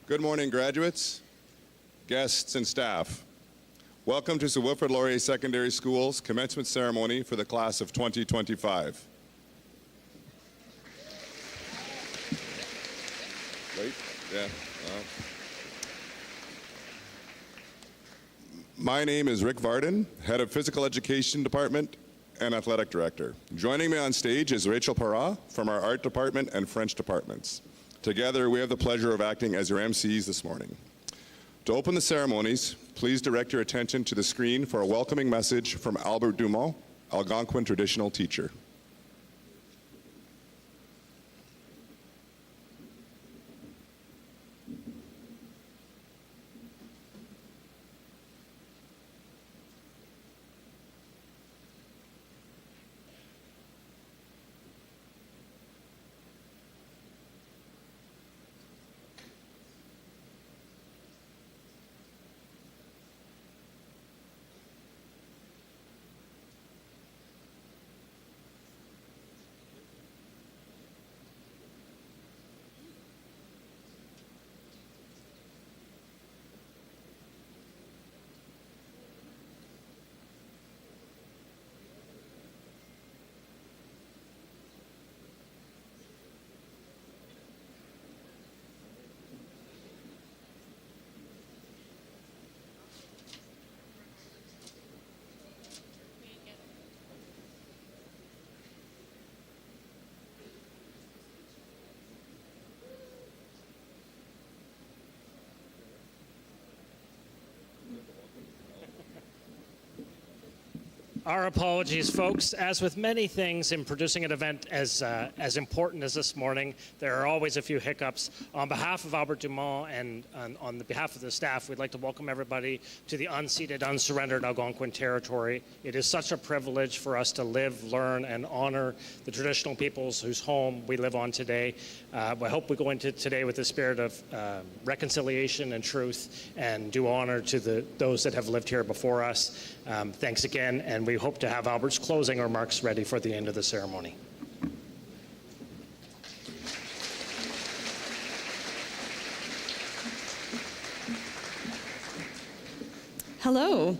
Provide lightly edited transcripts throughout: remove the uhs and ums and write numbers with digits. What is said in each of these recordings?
Good morning, graduates, guests, and staff. Welcome to Sir Wilfrid Laurier Secondary School's commencement ceremony for the class of 2025. Wait, yeah. My name is Rick Varden, Head of Physical Education Department and Athletic Director. Joining me on stage is Rachel Parra from our Art Department and French departments. Together, we have the pleasure of acting as your MCs this morning. To open the ceremonies, please direct your attention to the screen for a welcoming message from Albert Dumont, Algonquin traditional teacher. Our apologies, folks. As with many things in producing an event as important as this morning, there are always a few hiccups. On behalf of Albert Dumont and on the behalf of the staff, we'd like to welcome everybody to the unceded, unsurrendered Algonquin territory. It is such a privilege for us to live, learn, and honor the traditional peoples whose home we live on today. I hope we go into today with the spirit of reconciliation and truth and do honor to those that have lived here before us. Thanks again, and we hope to have Albert's closing remarks ready for the end of the ceremony. Hello.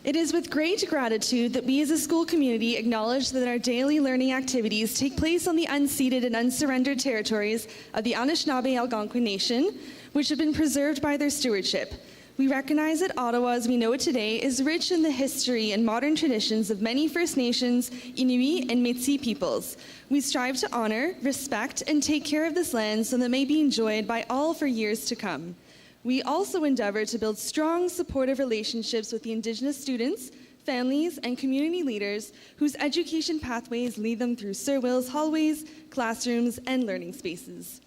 It is with great gratitude that we as a school community acknowledge that our daily learning activities take place on the unceded and unsurrendered territories of the Anishinaabe Algonquin Nation, which have been preserved by their stewardship. We recognize that Ottawa, as we know it today, is rich in the history and modern traditions of many First Nations, Inuit, and Métis peoples. We strive to honor, respect, and take care of this land so that it may be enjoyed by all for years to come. We also endeavor to build strong, supportive relationships with the Indigenous students, families, and community leaders whose education pathways lead them through Sir Will's hallways, classrooms, and learning spaces.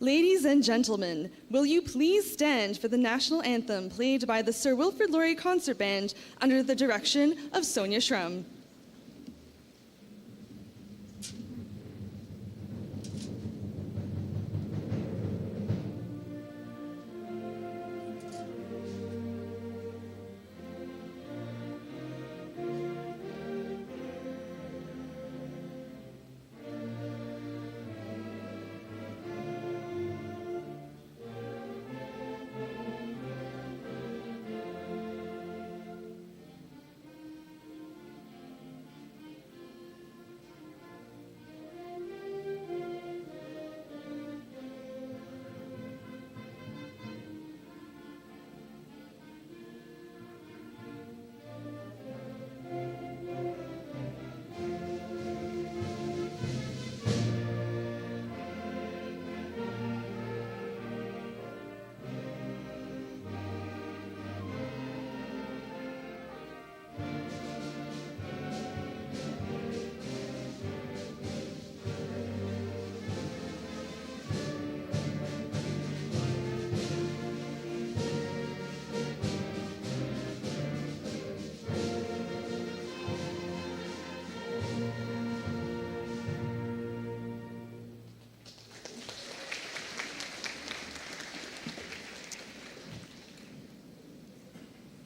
Ladies and gentlemen, will you please stand for the national anthem played by the Sir Wilfrid Laurier Concert Band under the direction of Sonia Schrum.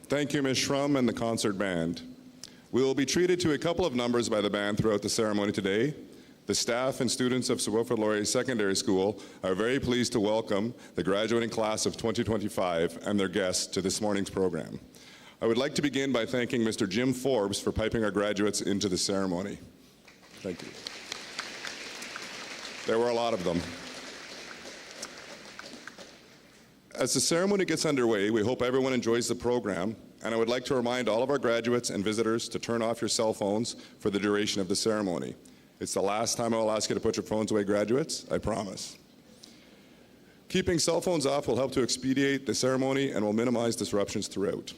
Thank you, Ms. Schrum and the concert band. We will be treated to a couple of numbers by the band throughout the ceremony today. The staff and students of Sir Wilfrid Laurier Secondary School are very pleased to welcome the graduating class of 2025 and their guests to this morning's program. I would like to begin by thanking Mr. Jim Forbes for piping our graduates into the ceremony. Thank you. There were a lot of them. As the ceremony gets underway, we hope everyone enjoys the program, and I would like to remind all of our graduates and visitors to turn off your cell phones for the duration of the ceremony. It's the last time I will ask you to put your phones away, graduates, I promise. Keeping cell phones off will help to expedite the ceremony and will minimize disruptions throughout.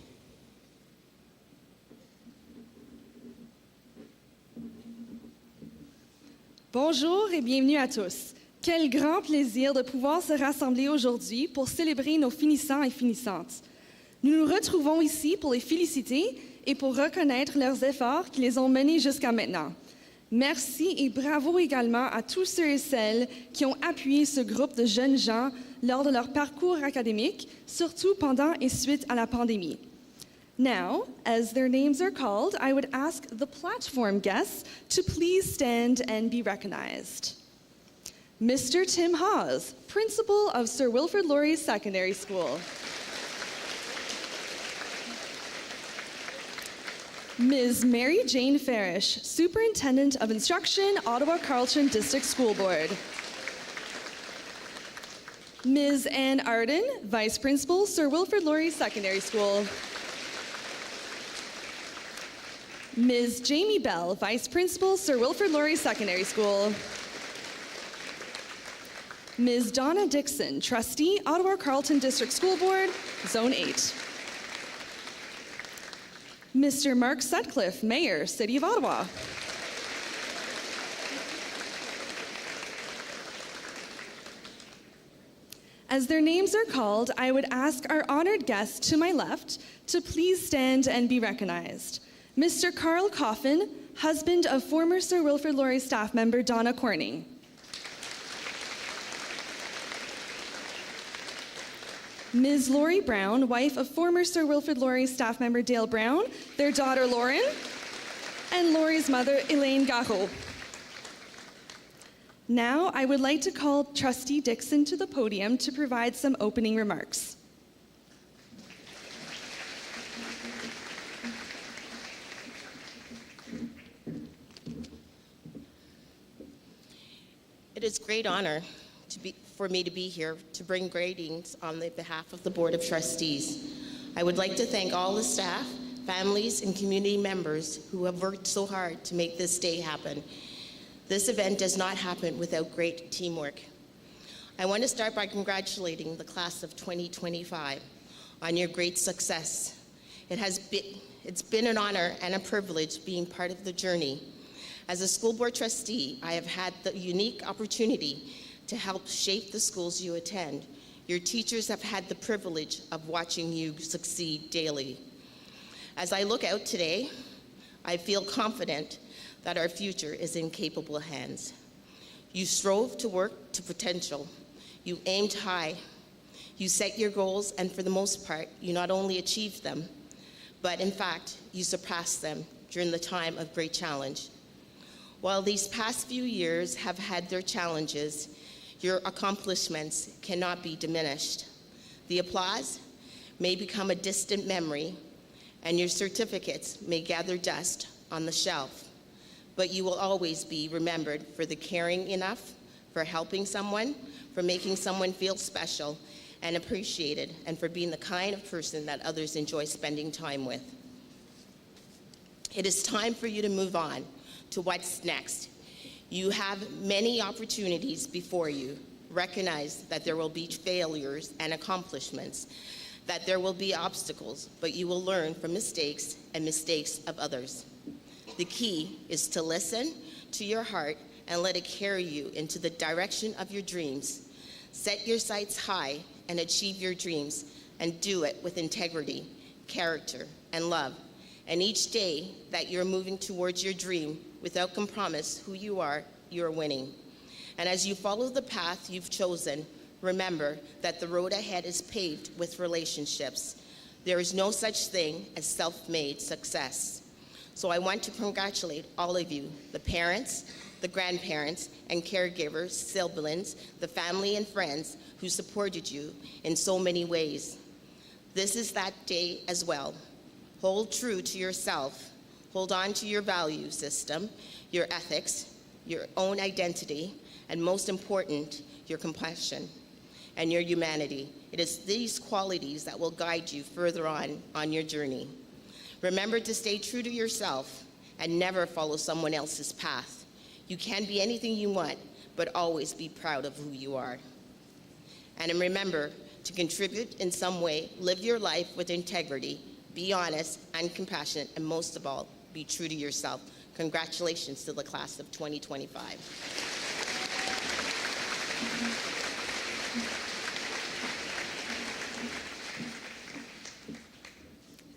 Bonjour et bienvenue à tous. Quel grand plaisir de pouvoir se rassembler aujourd'hui pour célébrer nos finissants et finissantes. Nous nous retrouvons ici pour les féliciter et pour reconnaître leurs efforts qui les ont menés jusqu'à maintenant. Merci et bravo également à tous ceux et celles qui ont appuyé ce groupe de jeunes gens lors de leur parcours académique, surtout pendant et suite à la pandémie. Now, as their names are called, I would ask the platform guests to please stand and be recognized. Mr. Tim Hawes, Principal of Sir Wilfrid Laurier Secondary School. Ms. Mary Jane Farish, Superintendent of Instruction, Ottawa-Carleton District School Board. Ms. Anne Arden, Vice Principal, Sir Wilfrid Laurier Secondary School. Ms. Jamie Bell, Vice Principal, Sir Wilfrid Laurier Secondary School. Ms. Donna Dixon, Trustee, Ottawa-Carleton District School Board, Zone 8. Mr. Mark Sutcliffe, Mayor, City of Ottawa. As their names are called, I would ask our honored guests to my left to please stand and be recognized. Mr. Carl Coffin, husband of former Sir Wilfrid Laurier staff member Donna Corning. Ms. Laurie Brown, wife of former Sir Wilfrid Laurier staff member Dale Brown, their daughter Lauren, and Laurie's mother Elaine Garot. Now, I would like to call Trustee Dixon to the podium to provide some opening remarks. It is a great honor for me to be here to bring greetings on the behalf of the Board of Trustees. I would like to thank all the staff, families, and community members who have worked so hard to make this day happen. This event does not happen without great teamwork. I want to start by congratulating the class of 2025 on your great success. It's been an honor and a privilege being part of the journey. As a school board trustee, I have had the unique opportunity to help shape the schools you attend. Your teachers have had the privilege of watching you succeed daily. As I look out today, I feel confident that our future is in capable hands. You strove to work to potential. You aimed high. You set your goals, and for the most part, you not only achieved them, but in fact, you surpassed them during the time of great challenge. While these past few years have had their challenges, your accomplishments cannot be diminished. The applause may become a distant memory, and your certificates may gather dust on the shelf, but you will always be remembered for the caring enough, for helping someone, for making someone feel special and appreciated, and for being the kind of person that others enjoy spending time with. It is time for you to move on to what's next. You have many opportunities before you. Recognize that there will be failures and accomplishments, that there will be obstacles, but you will learn from mistakes and mistakes of others. The key is to listen to your heart and let it carry you into the direction of your dreams. Set your sights high and achieve your dreams, and do it with integrity, character, and love. And each day that you're moving towards your dream without compromise who you are winning. And as you follow the path you've chosen, remember that the road ahead is paved with relationships. There is no such thing as self-made success. So I want to congratulate all of you, the parents, the grandparents and caregivers, siblings, the family and friends who supported you in so many ways. This is that day as well. Hold true to yourself. Hold on to your value system, your ethics, your own identity, and most important, your compassion and your humanity. It is these qualities that will guide you further on your journey. Remember to stay true to yourself and never follow someone else's path. You can be anything you want, but always be proud of who you are. And remember to contribute in some way, live your life with integrity, be honest and compassionate, and most of all, be true to yourself. Congratulations to the class of 2025.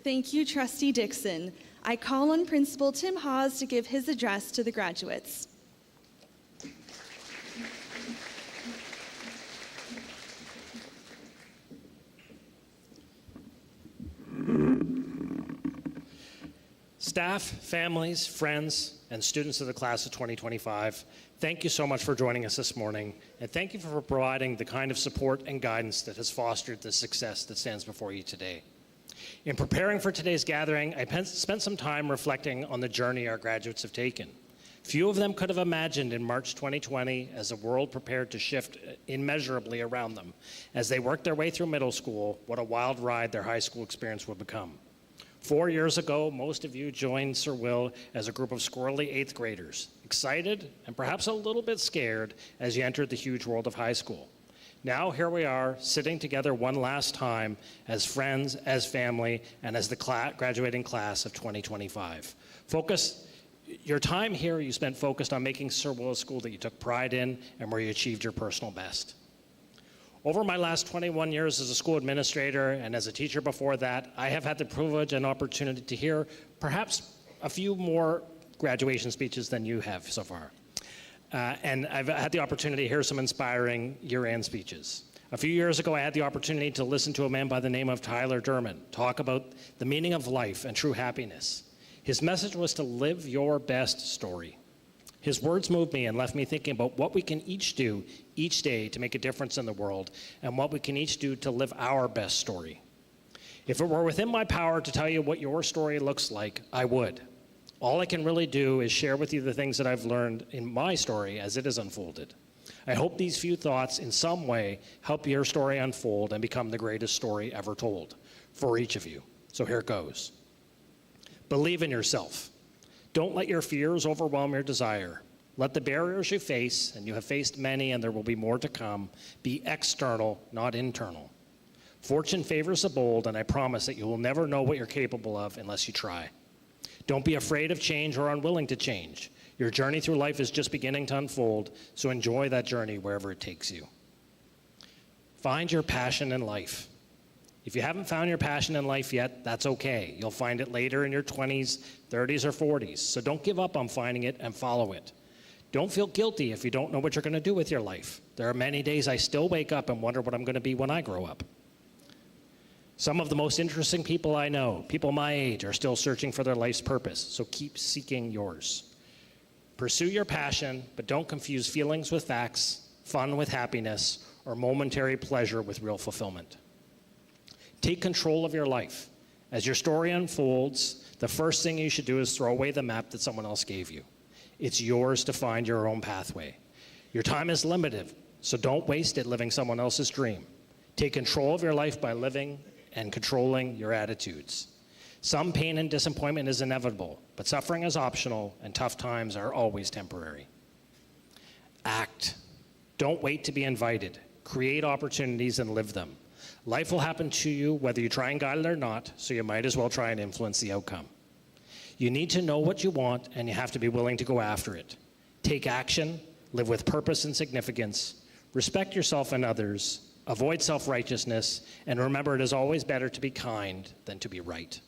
Thank you, Trustee Dixon. I call on Principal Tim Hawes to give his address to the graduates. Staff, families, friends, and students of the class of 2025, thank you so much for joining us this morning, and thank you for providing the kind of support and guidance that has fostered the success that stands before you today. In preparing for today's gathering, I spent some time reflecting on the journey our graduates have taken. Few of them could have imagined in March 2020, as the world prepared to shift immeasurably around them, as they worked their way through middle school, what a wild ride their high school experience would become. 4 years ago, most of you joined Sir Will as a group of squirrely 8th graders, excited and perhaps a little bit scared as you entered the huge world of high school. Now here we are, sitting together one last time as friends, as family, and as the graduating class of 2025. Your time here you spent focused on making Sir Will a school that you took pride in and where you achieved your personal best. Over my last 21 years as a school administrator and as a teacher before that, I have had the privilege and opportunity to hear perhaps a few more graduation speeches than you have so far. And I've had the opportunity to hear some inspiring year-end speeches. A few years ago, I had the opportunity to listen to a man by the name of Tyler Derman talk about the meaning of life and true happiness. His message was to live your best story. His words moved me and left me thinking about what we can each do each day to make a difference in the world, and what we can each do to live our best story. If it were within my power to tell you what your story looks like, I would. All I can really do is share with you the things that I've learned in my story as it is unfolded. I hope these few thoughts in some way help your story unfold and become the greatest story ever told for each of you. So here it goes. Believe in yourself. Don't let your fears overwhelm your desire. Let the barriers you face, and you have faced many and there will be more to come, be external, not internal. Fortune favors the bold, and I promise that you will never know what you're capable of unless you try. Don't be afraid of change or unwilling to change. Your journey through life is just beginning to unfold, so enjoy that journey wherever it takes you. Find your passion in life. If you haven't found your passion in life yet, that's okay. You'll find it later in your 20s, 30s, or 40s, so don't give up on finding it and follow it. Don't feel guilty if you don't know what you're going to do with your life. There are many days I still wake up and wonder what I'm going to be when I grow up. Some of the most interesting people I know, people my age, are still searching for their life's purpose, so keep seeking yours. Pursue your passion, but don't confuse feelings with facts, fun with happiness, or momentary pleasure with real fulfillment. Take control of your life. As your story unfolds, the first thing you should do is throw away the map that someone else gave you. It's yours to find your own pathway. Your time is limited, so don't waste it living someone else's dream. Take control of your life by living and controlling your attitudes. Some pain and disappointment is inevitable, but suffering is optional, and tough times are always temporary. Act. Don't wait to be invited. Create opportunities and live them. Life will happen to you whether you try and guide it or not, so you might as well try and influence the outcome. You need to know what you want, and you have to be willing to go after it. Take action, live with purpose and significance, respect yourself and others, avoid self-righteousness, and remember it is always better to be kind than to be right.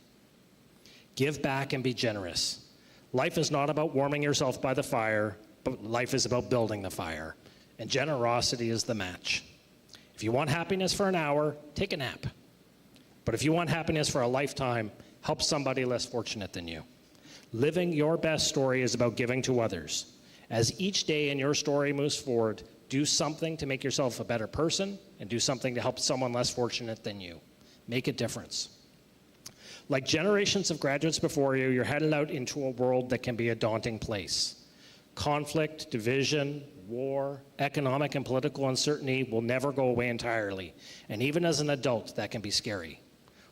Give back and be generous. Life is not about warming yourself by the fire, but life is about building the fire, and generosity is the match. If you want happiness for an hour, take a nap. But if you want happiness for a lifetime, help somebody less fortunate than you. Living your best story is about giving to others. As each day in your story moves forward, do something to make yourself a better person and do something to help someone less fortunate than you. Make a difference. Like generations of graduates before you, you're headed out into a world that can be a daunting place. Conflict, division, war, economic and political uncertainty will never go away entirely. And even as an adult, that can be scary.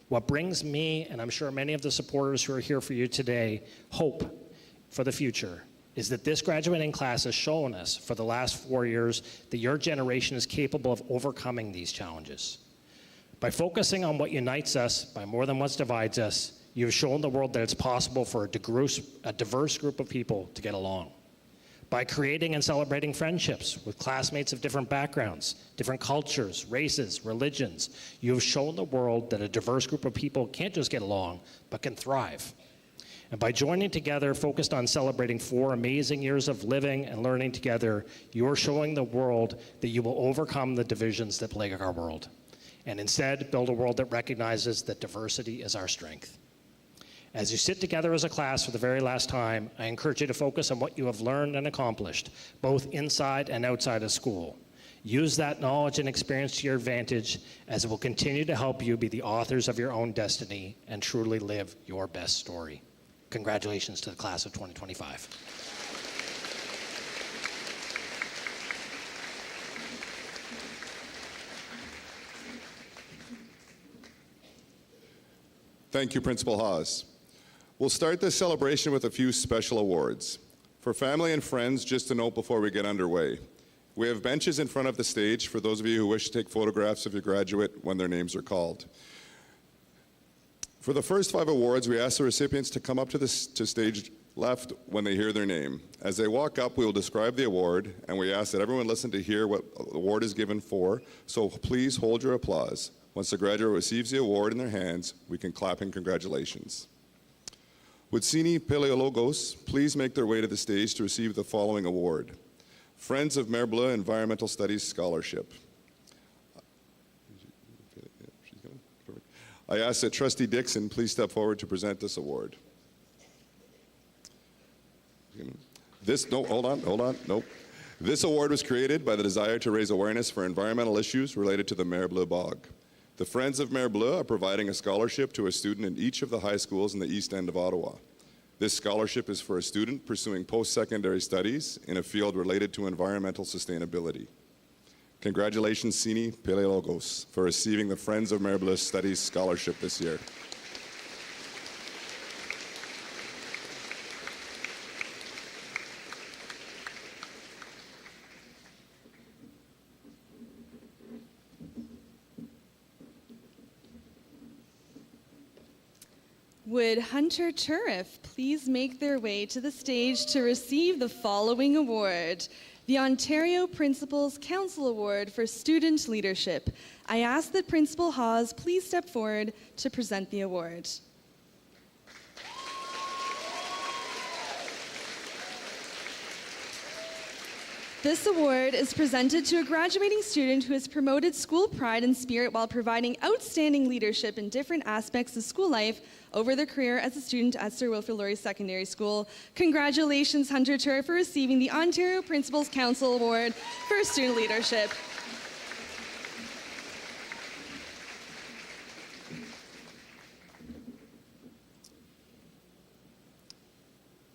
What brings me, and I'm sure many of the supporters who are here for you today, hope for the future is that this graduating class has shown us for the last 4 years that your generation is capable of overcoming these challenges. By focusing on what unites us by more than what divides us, you've shown the world that it's possible for a diverse group of people to get along. By creating and celebrating friendships with classmates of different backgrounds, different cultures, races, religions, you have shown the world that a diverse group of people can't just get along, but can thrive. And by joining together, focused on celebrating 4 amazing years of living and learning together, you are showing the world that you will overcome the divisions that plague our world, and instead build a world that recognizes that diversity is our strength. As you sit together as a class for the very last time, I encourage you to focus on what you have learned and accomplished, both inside and outside of school. Use that knowledge and experience to your advantage, as it will continue to help you be the authors of your own destiny and truly live your best story. Congratulations to the class of 2025. Thank you, Principal Haas. We'll start this celebration with a few special awards. For family and friends, just a note before we get underway. We have benches in front of the stage for those of you who wish to take photographs of your graduate when their names are called. For the first 5 awards, we ask the recipients to come up to stage left when they hear their name. As they walk up, we will describe the award, and we ask that everyone listen to hear what the award is given for, so please hold your applause. Once the graduate receives the award in their hands, we can clap in congratulations. Would Sini Paleologos please make their way to the stage to receive the following award? Friends of Mer Bleu Environmental Studies Scholarship. I ask that Trustee Dixon please step forward to present this award. Nope. This award was created by the desire to raise awareness for environmental issues related to the Mer Bleu Bog. The Friends of Mer Bleu are providing a scholarship to a student in each of the high schools in the east end of Ottawa. This scholarship is for a student pursuing post-secondary studies in a field related to environmental sustainability. Congratulations, Sini Paleologos, for receiving the Friends of Mer Bleu Studies Scholarship this year. Would Hunter Turriff please make their way to the stage to receive the following award, the Ontario Principals Council Award for Student Leadership. I ask that Principal Haas please step forward to present the award. This award is presented to a graduating student who has promoted school pride and spirit while providing outstanding leadership in different aspects of school life over their career as a student at Sir Wilfrid Laurier Secondary School. Congratulations, Hunter Turr, for receiving the Ontario Principals Council Award for Student Leadership.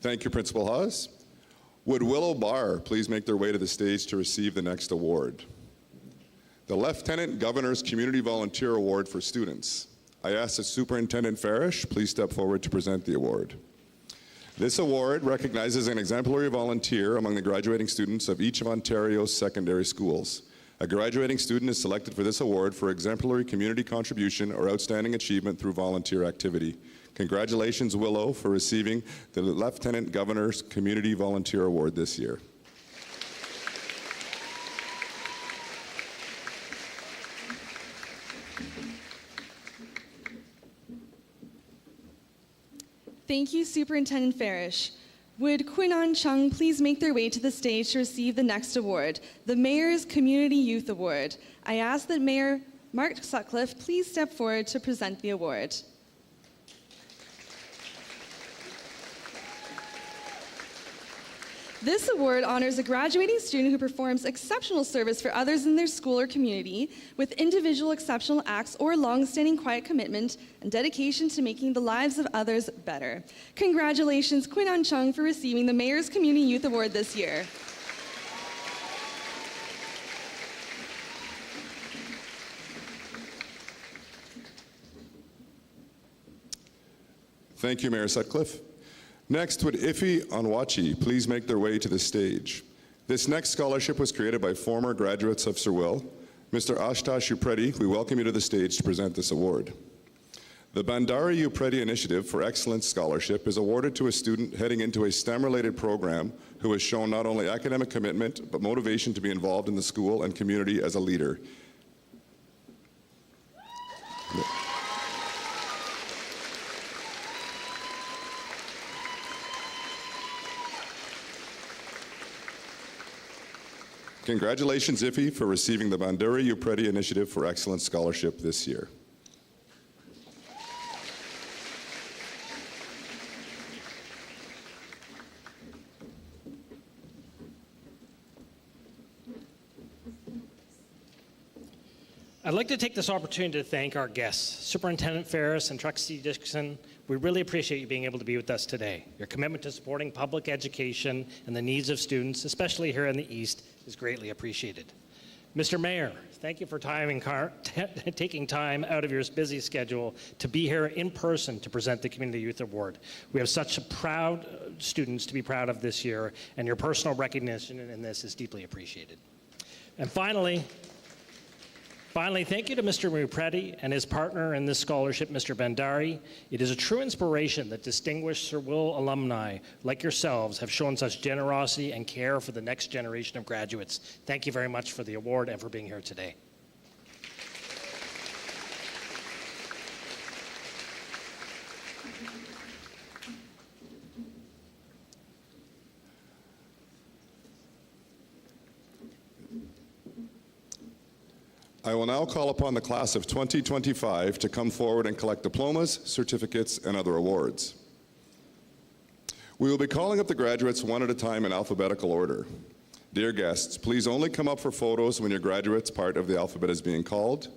Thank you, Principal Haas. Would Willow Barr please make their way to the stage to receive the next award? The Lieutenant Governor's Community Volunteer Award for Students. I ask that Superintendent Farish please step forward to present the award. This award recognizes an exemplary volunteer among the graduating students of each of Ontario's secondary schools. A graduating student is selected for this award for exemplary community contribution or outstanding achievement through volunteer activity. Congratulations, Willow, for receiving the Lieutenant Governor's Community Volunteer Award this year. Thank you, Superintendent Farish. Would Quinan Chung please make their way to the stage to receive the next award, the Mayor's Community Youth Award. I ask that Mayor Mark Sutcliffe please step forward to present the award. This award honors a graduating student who performs exceptional service for others in their school or community with individual exceptional acts or long-standing quiet commitment and dedication to making the lives of others better. Congratulations, Quinn An Chung, for receiving the Mayor's Community Youth Award this year. Thank you, Mayor Sutcliffe. Next, would Ifi Onwachi please make their way to the stage? This next scholarship was created by former graduates of SWL. Mr. Ashtosh Upreti, we welcome you to the stage to present this award. The Bandari Upreti Initiative for Excellence Scholarship is awarded to a student heading into a STEM-related program who has shown not only academic commitment, but motivation to be involved in the school and community as a leader. Congratulations, Ifi, for receiving the Bandari Upreti Initiative for Excellence Scholarship this year. I'd like to take this opportunity to thank our guests, Superintendent Ferris and Trustee Dixon. We really appreciate you being able to be with us today. Your commitment to supporting public education and the needs of students, especially here in the East, is greatly appreciated. Mr. Mayor, thank you for taking time out of your busy schedule to be here in person to present the Community Youth Award. We have such proud students to be proud of this year, and your personal recognition in this is deeply appreciated. And finally, thank you to Mr. Upreti and his partner in this scholarship, Mr. Bandari. It is a true inspiration that distinguished SWL alumni like yourselves have shown such generosity and care for the next generation of graduates. Thank you very much for the award and for being here today. I will now call upon the class of 2025 to come forward and collect diplomas, certificates, and other awards. We will be calling up the graduates one at a time in alphabetical order. Dear guests, please only come up for photos when your graduate's part of the alphabet is being called.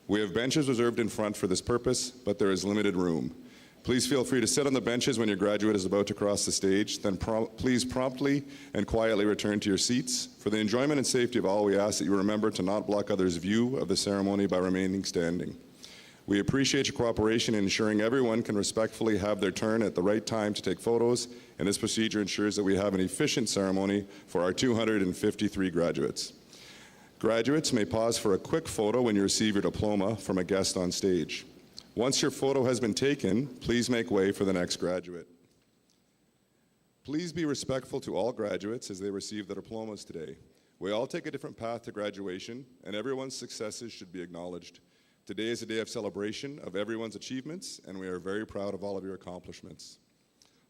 We have benches reserved in front for this purpose, but there is limited room. Please feel free to sit on the benches when your graduate is about to cross the stage, then please promptly and quietly return to your seats. For the enjoyment and safety of all, we ask that you remember to not block others' view of the ceremony by remaining standing. We appreciate your cooperation in ensuring everyone can respectfully have their turn at the right time to take photos, and this procedure ensures that we have an efficient ceremony for our 253 graduates. Graduates may pause for a quick photo when you receive your diploma from a guest on stage. Once your photo has been taken, please make way for the next graduate. Please be respectful to all graduates as they receive their diplomas today. We all take a different path to graduation, and everyone's successes should be acknowledged. Today is a day of celebration of everyone's achievements, and we are very proud of all of your accomplishments.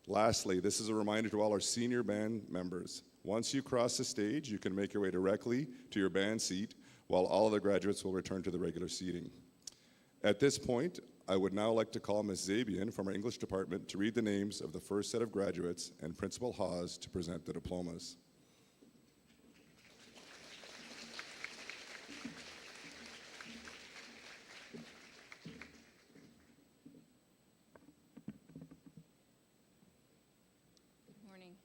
Lastly, this is a reminder to all our senior band members. Once you cross the stage, you can make your way directly to your band seat, while all other graduates will return to the regular seating. At this point, I would now like to call Ms. Zabian from our English department to read the names of the first set of graduates and Principal Hawes to present the diplomas. Good morning.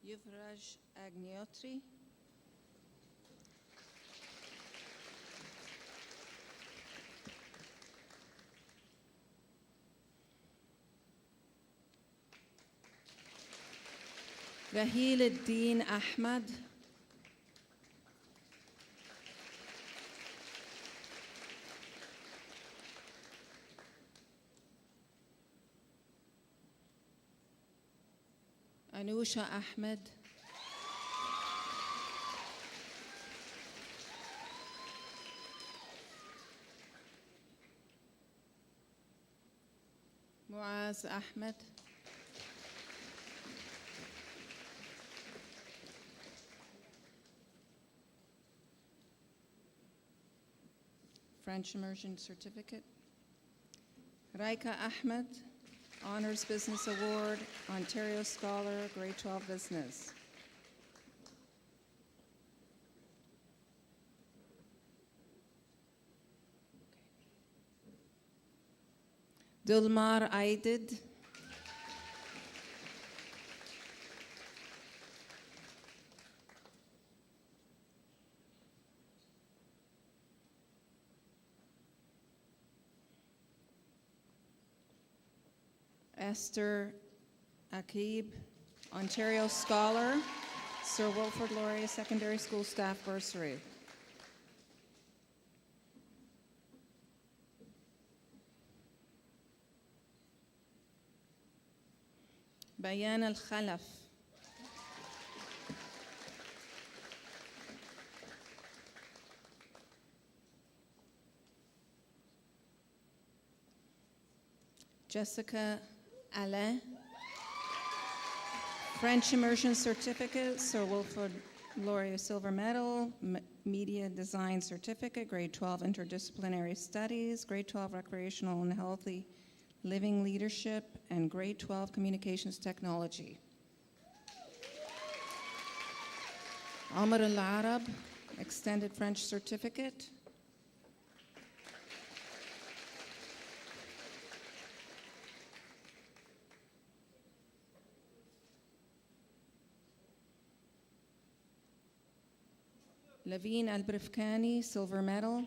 Yuvraj Agniotri. Rahil Ad-Din Ahmad. Anusha Ahmed. Muaz Ahmed. French Immersion Certificate. Raika Ahmed, Honors Business Award, Ontario Scholar, Grade 12 Business. Dulmar Aidid. Esther Akib, Ontario Scholar, Sir Wilfrid Laurier Secondary School Staff Bursary. Bayan Al-Khalaf. Jessica Alain. French Immersion Certificate, Sir Wilfrid Laurier Silver Medal, Media Design Certificate, Grade 12 Interdisciplinary Studies, Grade 12 Recreational and Healthy Living Leadership, and Grade 12 Communications Technology. Amr Al-Arab, Extended French Certificate. Laveen Al-Brifkani, Silver Medal.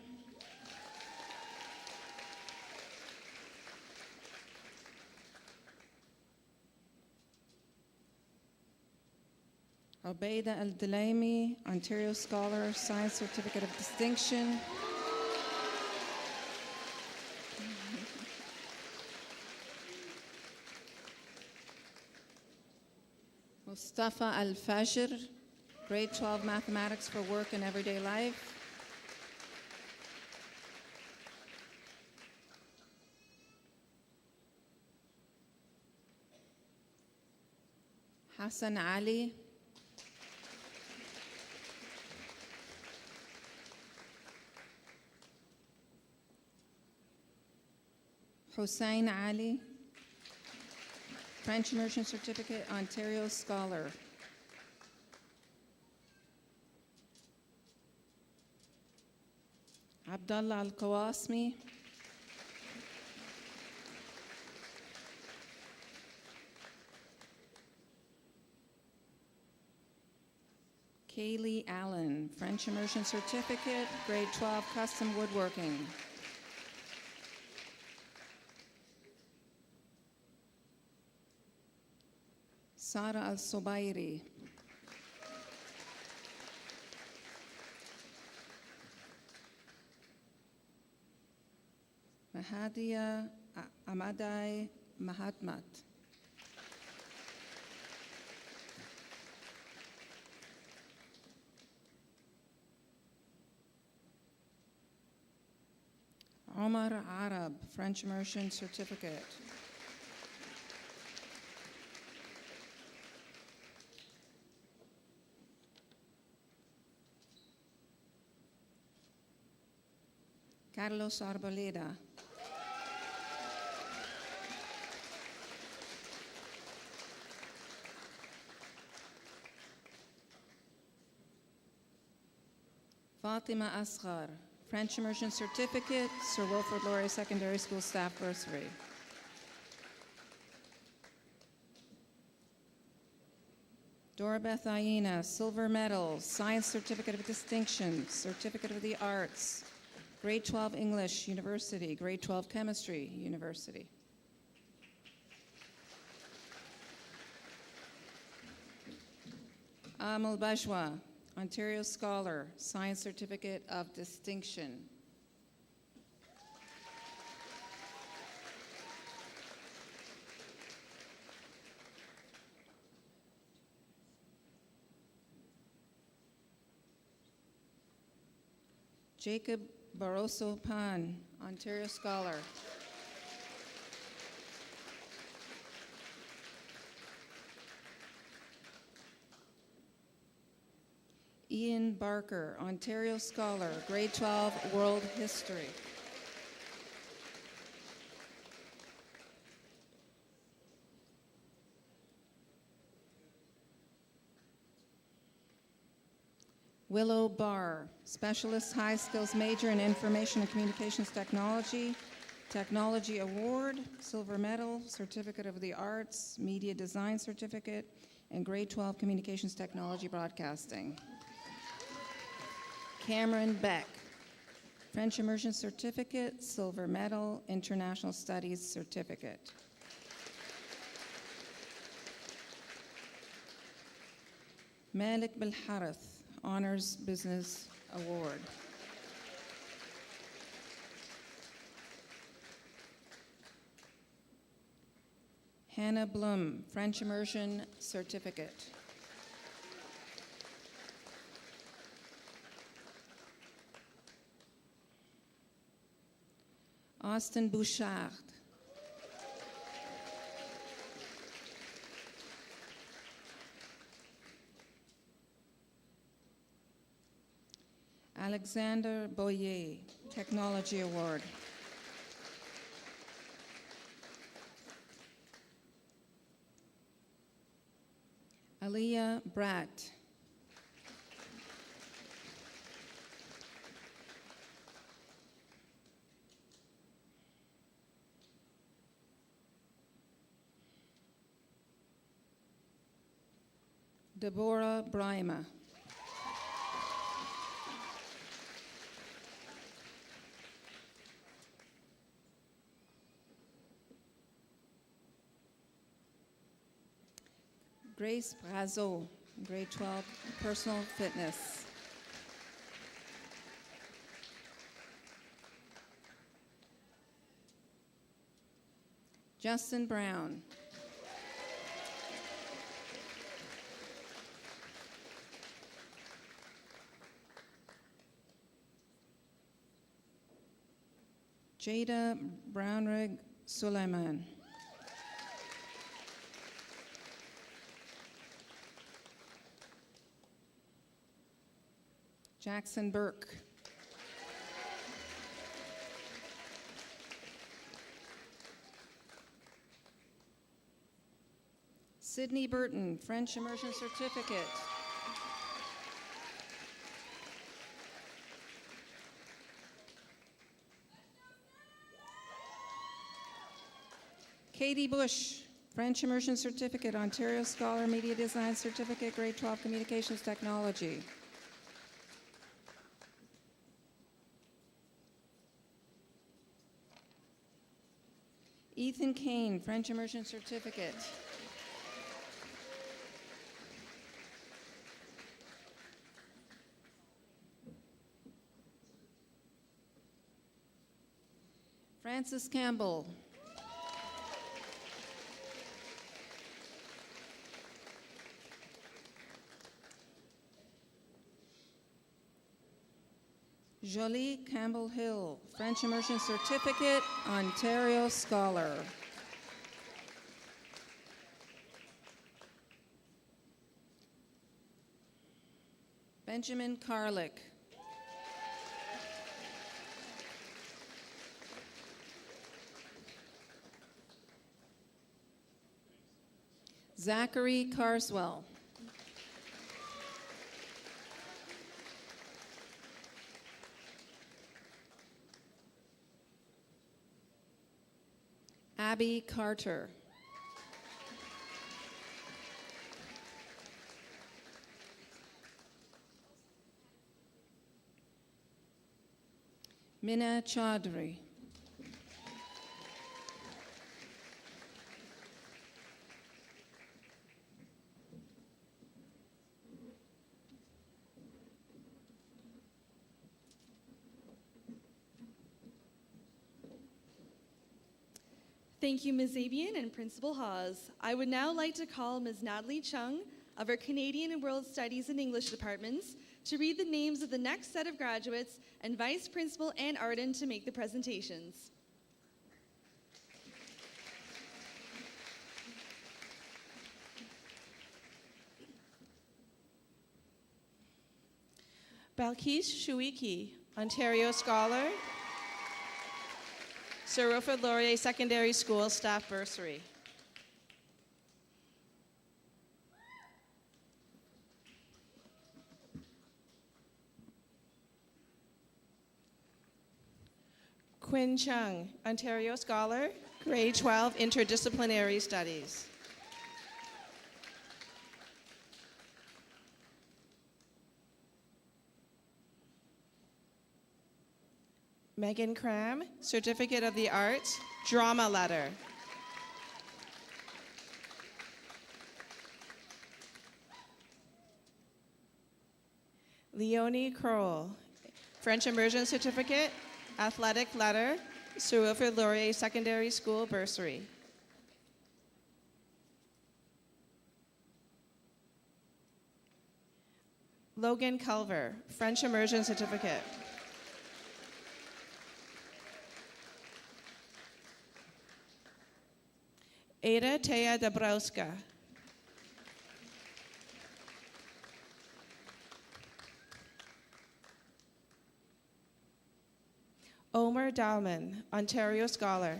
Obeida Al-Dalaimi, Ontario Scholar, Science Certificate of Distinction. Mustafa Al-Fajr, Grade 12 Mathematics for Work and Everyday Life. Hassan Ali. Hussein Ali, French Immersion Certificate, Ontario Scholar. Abdullah Al-Qawasmi. Kaylee Allen, French Immersion Certificate, Grade 12 Custom Woodworking. Sara Al-Subairi. Mahadia Amadai Mahatmat. Omar Arab, French Immersion Certificate. Carlos Arboleda. Fatima Asghar, French Immersion Certificate, Sir Wilfrid Laurier Secondary School Staff Bursary. Dora Beth Aina, Silver Medal, Science Certificate of Distinction, Certificate of the Arts, Grade 12 English, University, Grade 12 Chemistry, University. Amal Bajwa, Ontario Scholar, Science Certificate of Distinction. Jacob Barroso Pan, Ontario Scholar. Ian Barker, Ontario Scholar, Grade 12 World History. Willow Barr, Specialist High Skills Major in Information and Communications Technology, Technology Award, Silver Medal, Certificate of the Arts, Media Design Certificate, and Grade 12 Communications Technology Broadcasting. Cameron Beck, French Immersion Certificate, Silver Medal, International Studies Certificate. Malik Belharith, Honors Business Award. Hannah Blum, French Immersion Certificate. Austin Bouchard. Alexander Boyer, Technology Award. Aliyah Bratt. Deborah Brima. Grace Brazo, Grade 12, Personal Fitness. Justin Brown. Jada Brownrigg Suleiman. Jackson Burke. Sydney Burton, French Immersion Certificate. Katie Bush, French Immersion Certificate, Ontario Scholar Media Design Certificate, Grade 12 Communications Technology. Ethan Kane, French Immersion Certificate. Francis Campbell. Jolie Campbell Hill, French Immersion Certificate, Ontario Scholar. Benjamin Carlick. Zachary Carswell. Abby Carter. Mina Chaudhry. Thank you, Ms. Zabian and Principal Hawes. I would now like to call Ms. Natalie Chung of our Canadian and World Studies and English departments to read the names of the next set of graduates and Vice Principal Ann Arden to make the presentations. Balkis Shuiki, Ontario Scholar. Sir Wilfrid Laurier Secondary School Staff Bursary. Quinn Chung, Ontario Scholar, Grade 12, Interdisciplinary Studies. Megan Cram, Certificate of the Arts, Drama Letter. Leonie Kroll, French Immersion Certificate, Athletic Letter, Sir Wilfrid Laurier Secondary School Bursary. Logan Culver, French Immersion Certificate. Ada Tea Dabrowska. Omer Dalman, Ontario Scholar.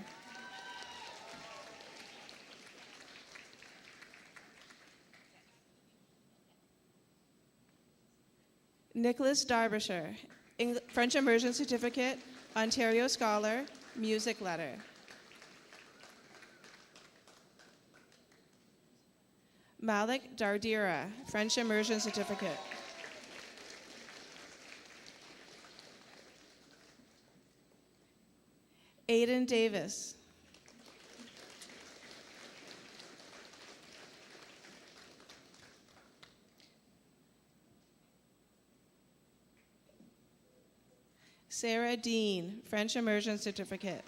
Nicholas Derbyshire, French Immersion Certificate, Ontario Scholar, Music Letter. Malik Dardira, French Immersion Certificate. Aiden Davis. Sarah Dean, French Immersion Certificate.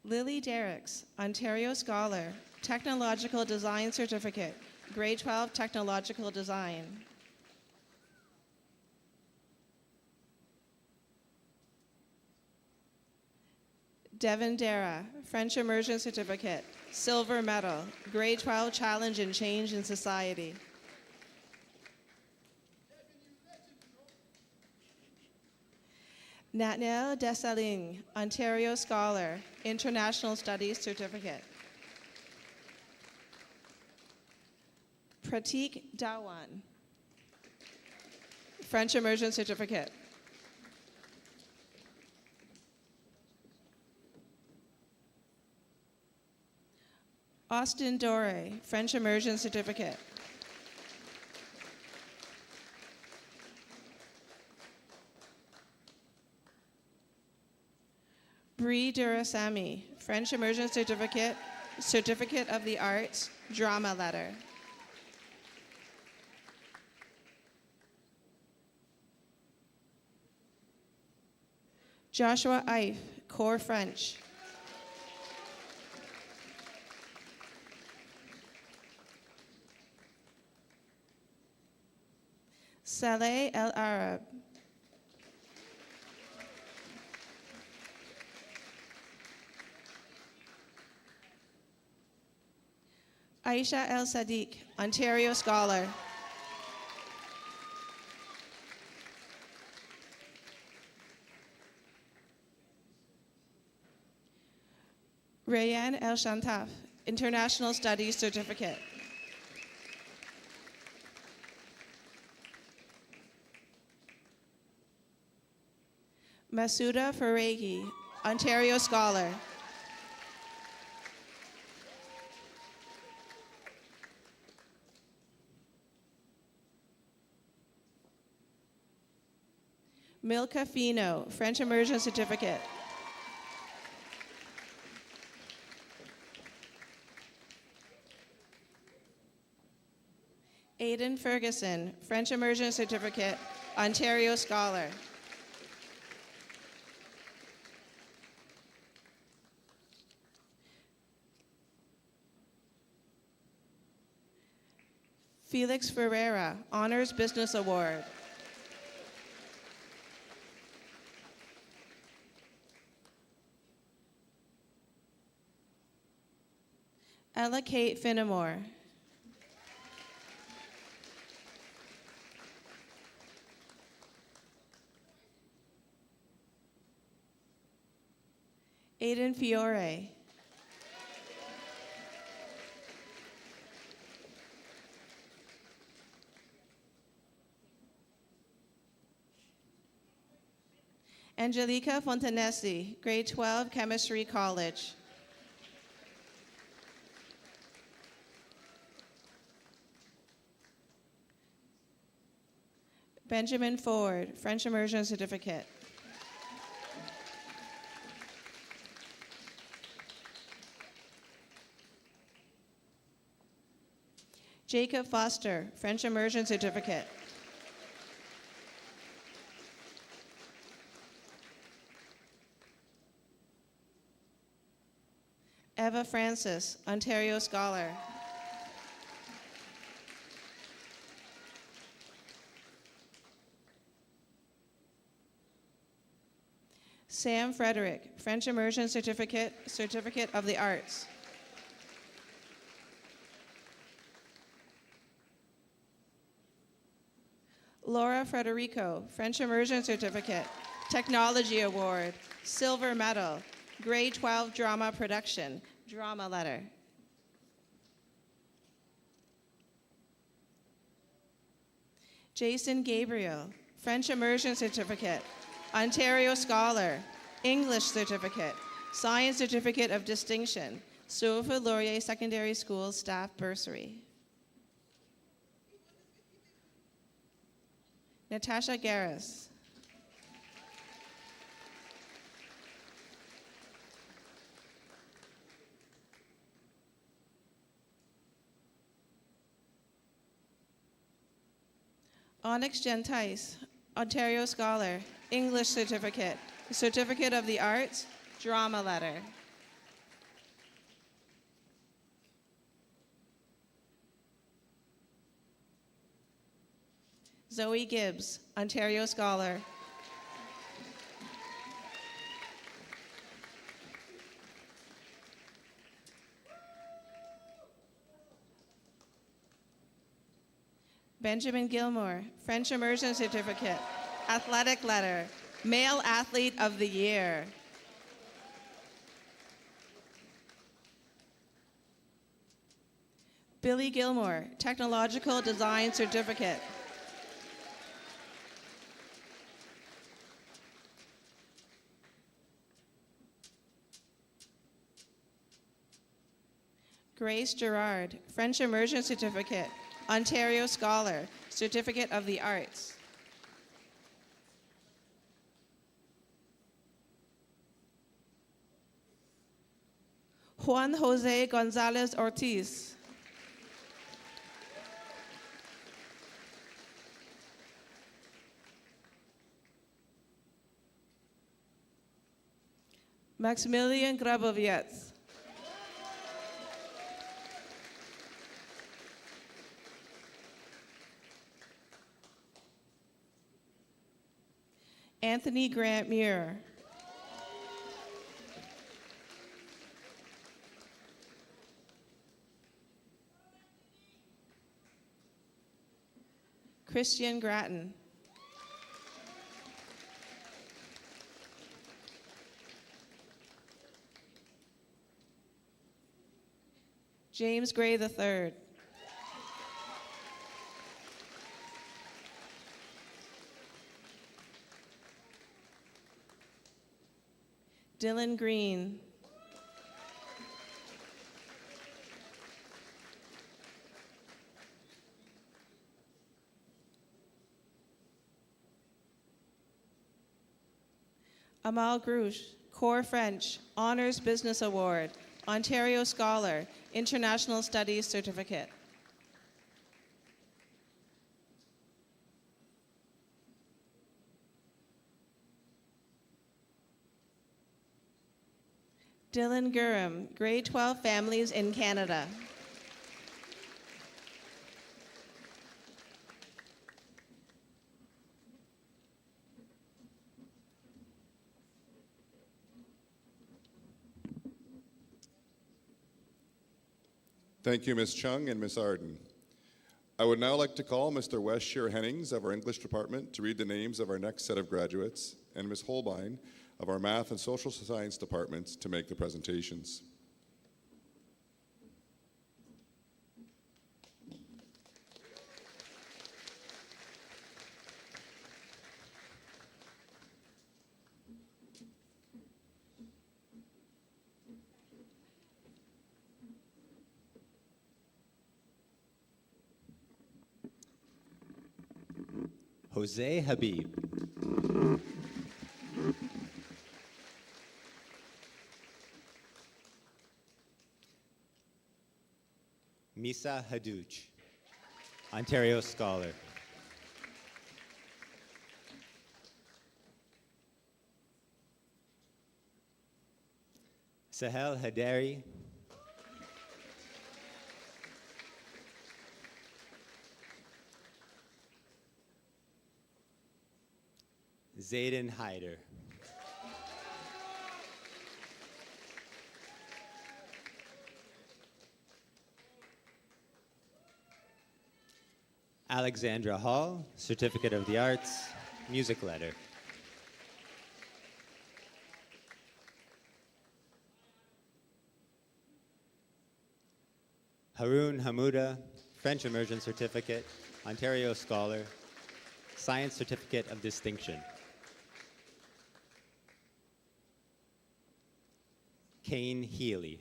Lily Derricks, Ontario Scholar, Technological Design Certificate, Grade 12 Technological Design. Devin Dara, French Immersion Certificate, Silver Medal, Grade 12 Challenge and Change in Society. Natnel Dessalines, Ontario Scholar, International Studies Certificate. Pratik Dhawan, French Immersion Certificate. Austin Dore, French Immersion Certificate. Bree Durasamy, French Immersion Certificate, Certificate of the Arts, Drama Letter. Joshua Ife, Core French. Saleh El Arab. Aisha El Sadiq, Ontario Scholar. Rayan El Shantaf, International Studies Certificate. Masuda Faregi, Ontario Scholar. Milka Fino, French Immersion Certificate. Aidan Ferguson, French Immersion Certificate, Ontario Scholar. Felix Ferreira, Honors Business Award. Ella Kate Finnemore. Aiden Fiore. Angelica Fontanesi, grade 12, Chemistry College. Benjamin Ford, French Immersion Certificate. Jacob Foster, French Immersion Certificate. Eva Francis, Ontario Scholar. Sam Frederick, French Immersion Certificate, Certificate of the Arts. Laura Frederico, French Immersion Certificate, Technology Award, Silver Medal, Grade 12 Drama Production, Drama Letter. Jason Gabriel, French Immersion Certificate, Ontario Scholar, English Certificate, Science Certificate of Distinction, Wilfrid Laurier Secondary School Staff Bursary. Natasha Garris. Onyx Gentice, Ontario Scholar, English Certificate, Certificate of the Arts, Drama Letter. Zoe Gibbs, Ontario Scholar. Benjamin Gilmore, French Immersion Certificate, Athletic Letter, Male Athlete of the Year. Billy Gilmore, Technological Design Certificate. Grace Gerard, French Immersion Certificate, Ontario Scholar, Certificate of the Arts. Juan Jose Gonzalez Ortiz. Maximilian Grabovietz. Anthony Grant Muir. Christian Grattan. James Gray III. Dylan Green. Amal Grouche, Core French, Honors Business Award, Ontario Scholar, International Studies Certificate. Dylan Gurham, Grade 12 Families in Canada. Thank you, Ms. Chung and Ms. Arden. I would now like to call Mr. Wes Shear-Hennings of our English department to read the names of our next set of graduates, and Ms. Holbein of our Math and Social Science departments to make the presentations. Jose Habib. Misa Hadouch, Ontario Scholar. Sahel Hadari. Zayden Hyder. Alexandra Hall, Certificate of the Arts, Music Letter. Haroon Hamouda, French Immersion Certificate, Ontario Scholar, Science Certificate of Distinction. Kane Healy.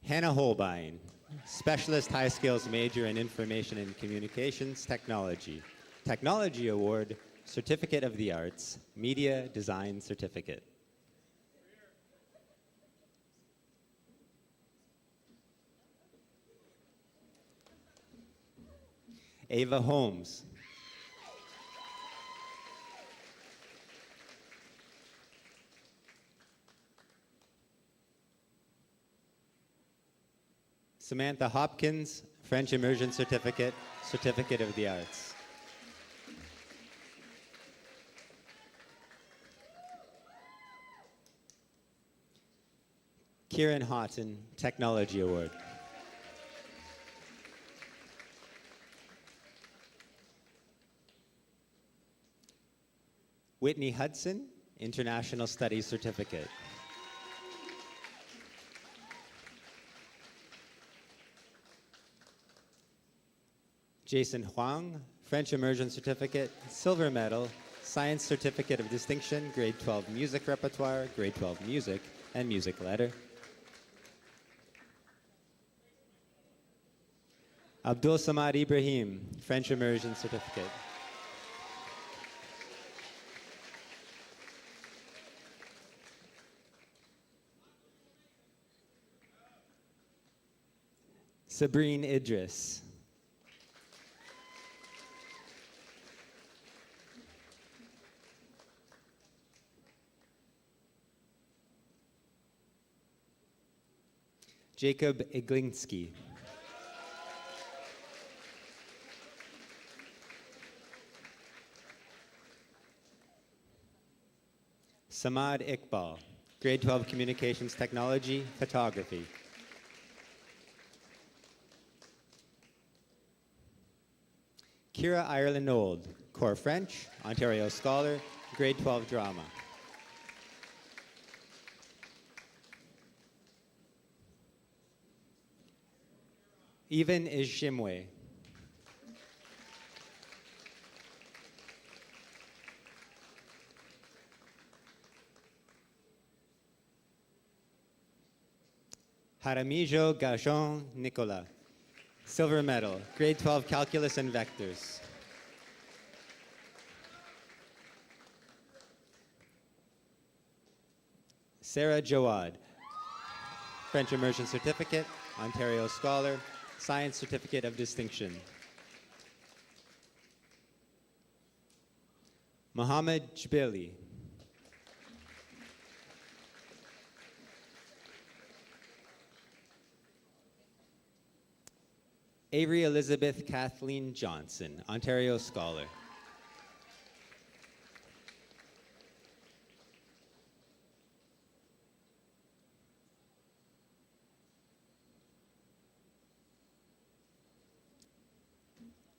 Hannah Holbein, Specialist High Skills Major in Information and Communications Technology. Technology Award, Certificate of the Arts, Media Design Certificate. Ava Holmes. Samantha Hopkins, French Immersion Certificate, Certificate of the Arts. Kieran Houghton, Technology Award. Whitney Hudson, International Studies Certificate. Jason Huang, French Immersion Certificate, Silver Medal, Science Certificate of Distinction, Grade 12 Music Repertoire, Grade 12 Music, and Music Letter. Abdul Samad Ibrahim, French Immersion Certificate. Sabrine Idris. Jacob Iglinski. Samad Iqbal, Grade 12 Communications Technology, Photography. Kira Ireland Old, Core French, Ontario Scholar, Grade 12 Drama. Even Ishimwe. Haramijo Gajon Nicolas, Silver Medal, Grade 12 Calculus and Vectors. Sarah Jawad, French Immersion Certificate, Ontario Scholar, Science Certificate of Distinction. Mohammed Jbili. Avery Elizabeth Kathleen Johnson, Ontario Scholar.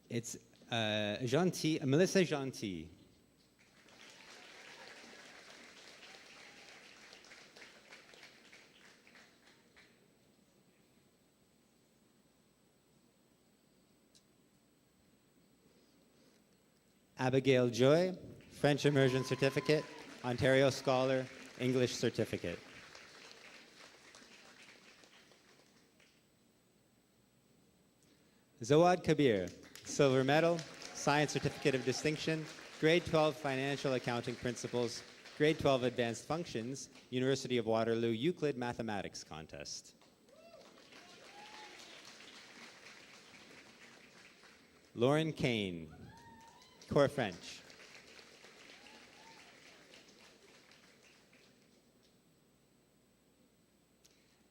It's Melissa Gentil. Abigail Joy, French Immersion Certificate, Ontario Scholar, English Certificate. Zawad Kabir, Silver Medal, Science Certificate of Distinction, Grade 12 Financial Accounting Principles, Grade 12 Advanced Functions, University of Waterloo Euclid Mathematics Contest. Lauren Kane, Core French.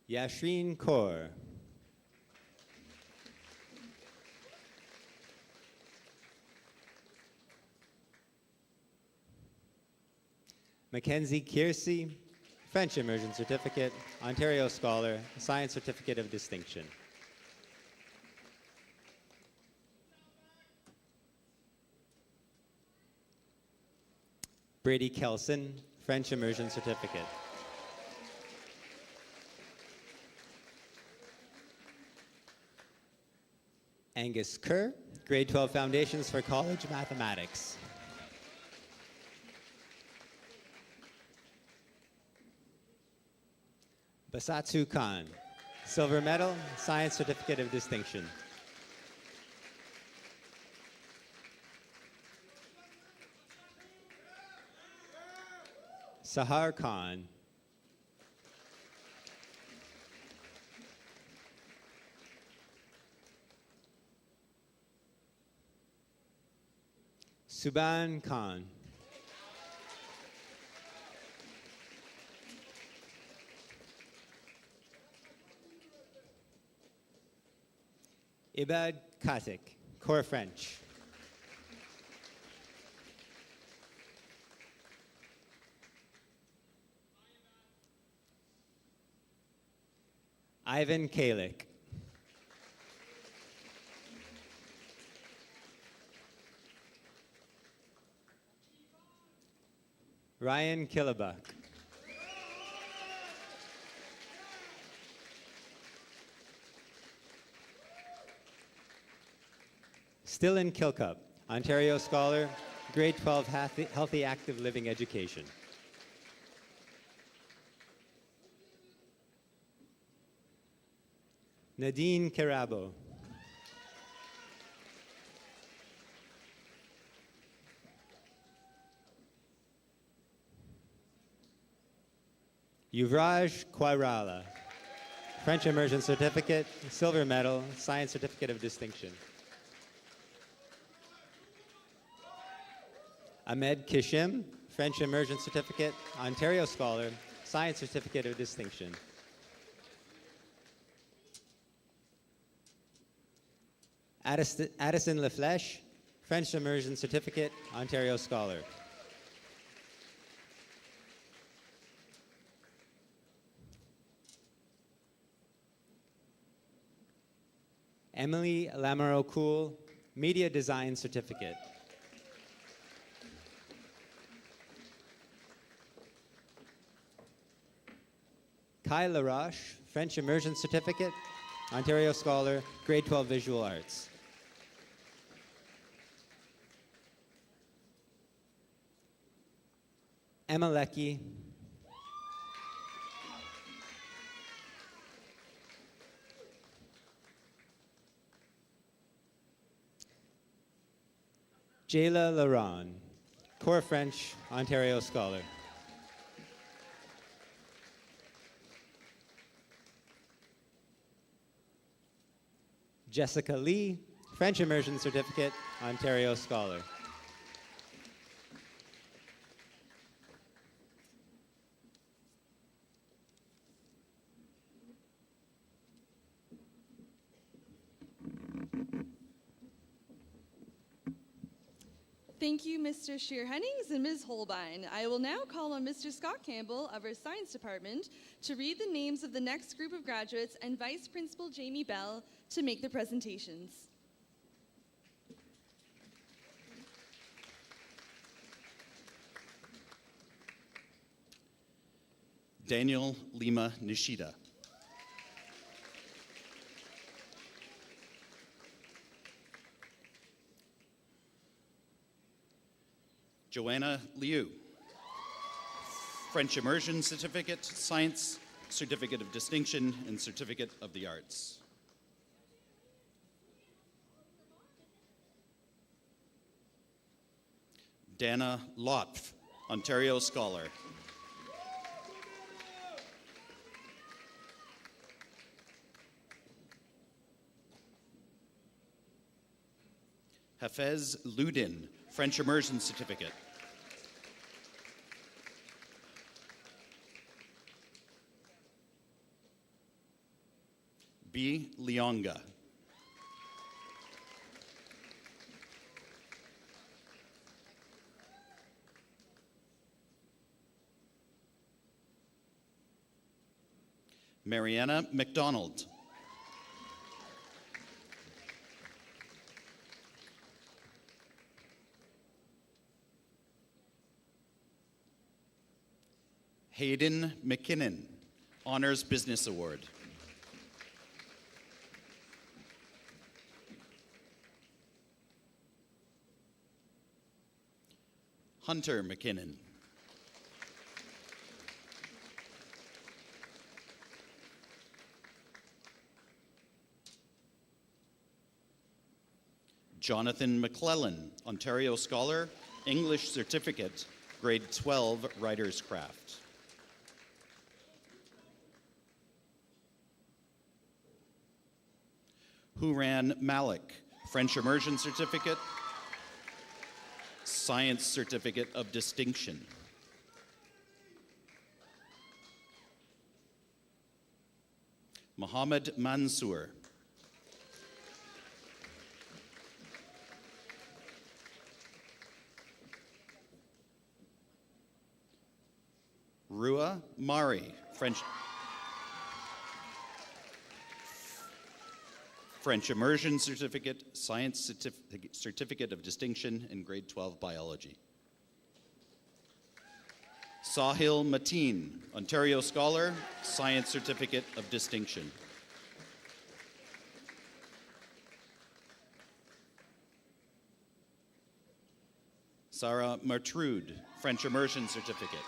Yashreen Kaur. Mackenzie Kiersey, French Immersion Certificate, Ontario Scholar, Science Certificate of Distinction. Brady Kelson, French Immersion Certificate. Angus Kerr, Grade 12 Foundations for College Mathematics. Basatsu Khan, Silver Medal, Science Certificate of Distinction. Sahar Khan. Suban Khan. Ibad Katik, Core French. Ivan Kalik. Ryan Killebuck. Stillen Kilcup, Ontario Scholar, Grade 12 Healthy Active Living Education. Nadine Carabo. Yuvraj Kwairala, French Immersion Certificate, Silver Medal, Science Certificate of Distinction. Ahmed Kishim, French Immersion Certificate, Ontario Scholar, Science Certificate of Distinction. Addison Leflèche, French Immersion Certificate, Ontario Scholar. Emily Lamoureux-Cool, Media Design Certificate. Kai Laroche, French Immersion Certificate, Ontario Scholar, Grade 12 Visual Arts. Emma Leckie. Jayla Laron, Core French, Ontario Scholar. Jessica Lee, French Immersion Certificate, Ontario Scholar. Thank you, Mr. Shearhennings and Ms. Holbein. I will now call on Mr. Scott Campbell of our Science Department to read the names of the next group of graduates and Vice Principal Jamie Bell to make the presentations. Daniel Lima Nishida. Joanna Liu. French Immersion Certificate, Science Certificate of Distinction, and Certificate of the Arts. Dana Lotf, Ontario Scholar. Hafez Ludin, French Immersion Certificate. B. Lionga. Mariana McDonald. Hayden McKinnon, Honors Business Award. Hunter McKinnon. Jonathan McClellan, Ontario Scholar, English Certificate, Grade 12, Writer's Craft. Huran Malik, French Immersion Certificate, Science Certificate of Distinction. Mohammed Mansour. Rua Mari, French Immersion Certificate, Science Certificate of Distinction, and Grade 12 Biology. Sahil Mateen, Ontario Scholar, Science Certificate of Distinction. Sarah Martrude, French Immersion Certificate.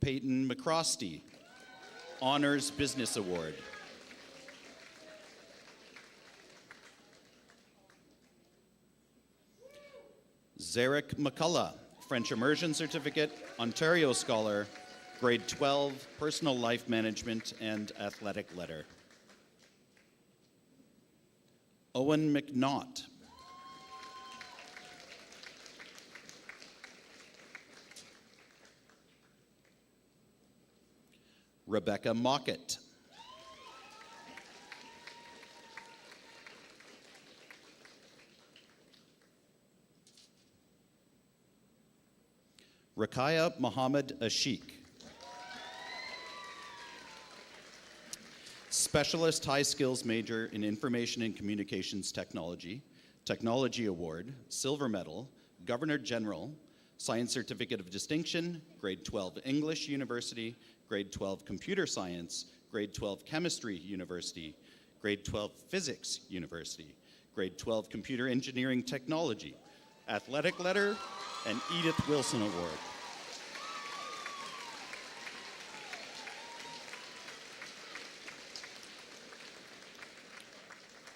Peyton McCrosty, Honors Business Award. Zarek McCullough, French Immersion Certificate, Ontario Scholar, Grade 12, Personal Life Management and Athletic Letter. Owen McNaught. Rebecca Mockett. Rakaya Mohammed Ashik. Specialist High Skills Major in Information and Communications Technology, Technology Award, Silver Medal, Governor General, Science Certificate of Distinction, Grade 12 English University, Grade 12 Computer Science, Grade 12 Chemistry University, Grade 12 Physics University, Grade 12 Computer Engineering Technology, Athletic Letter, and Edith Wilson Award.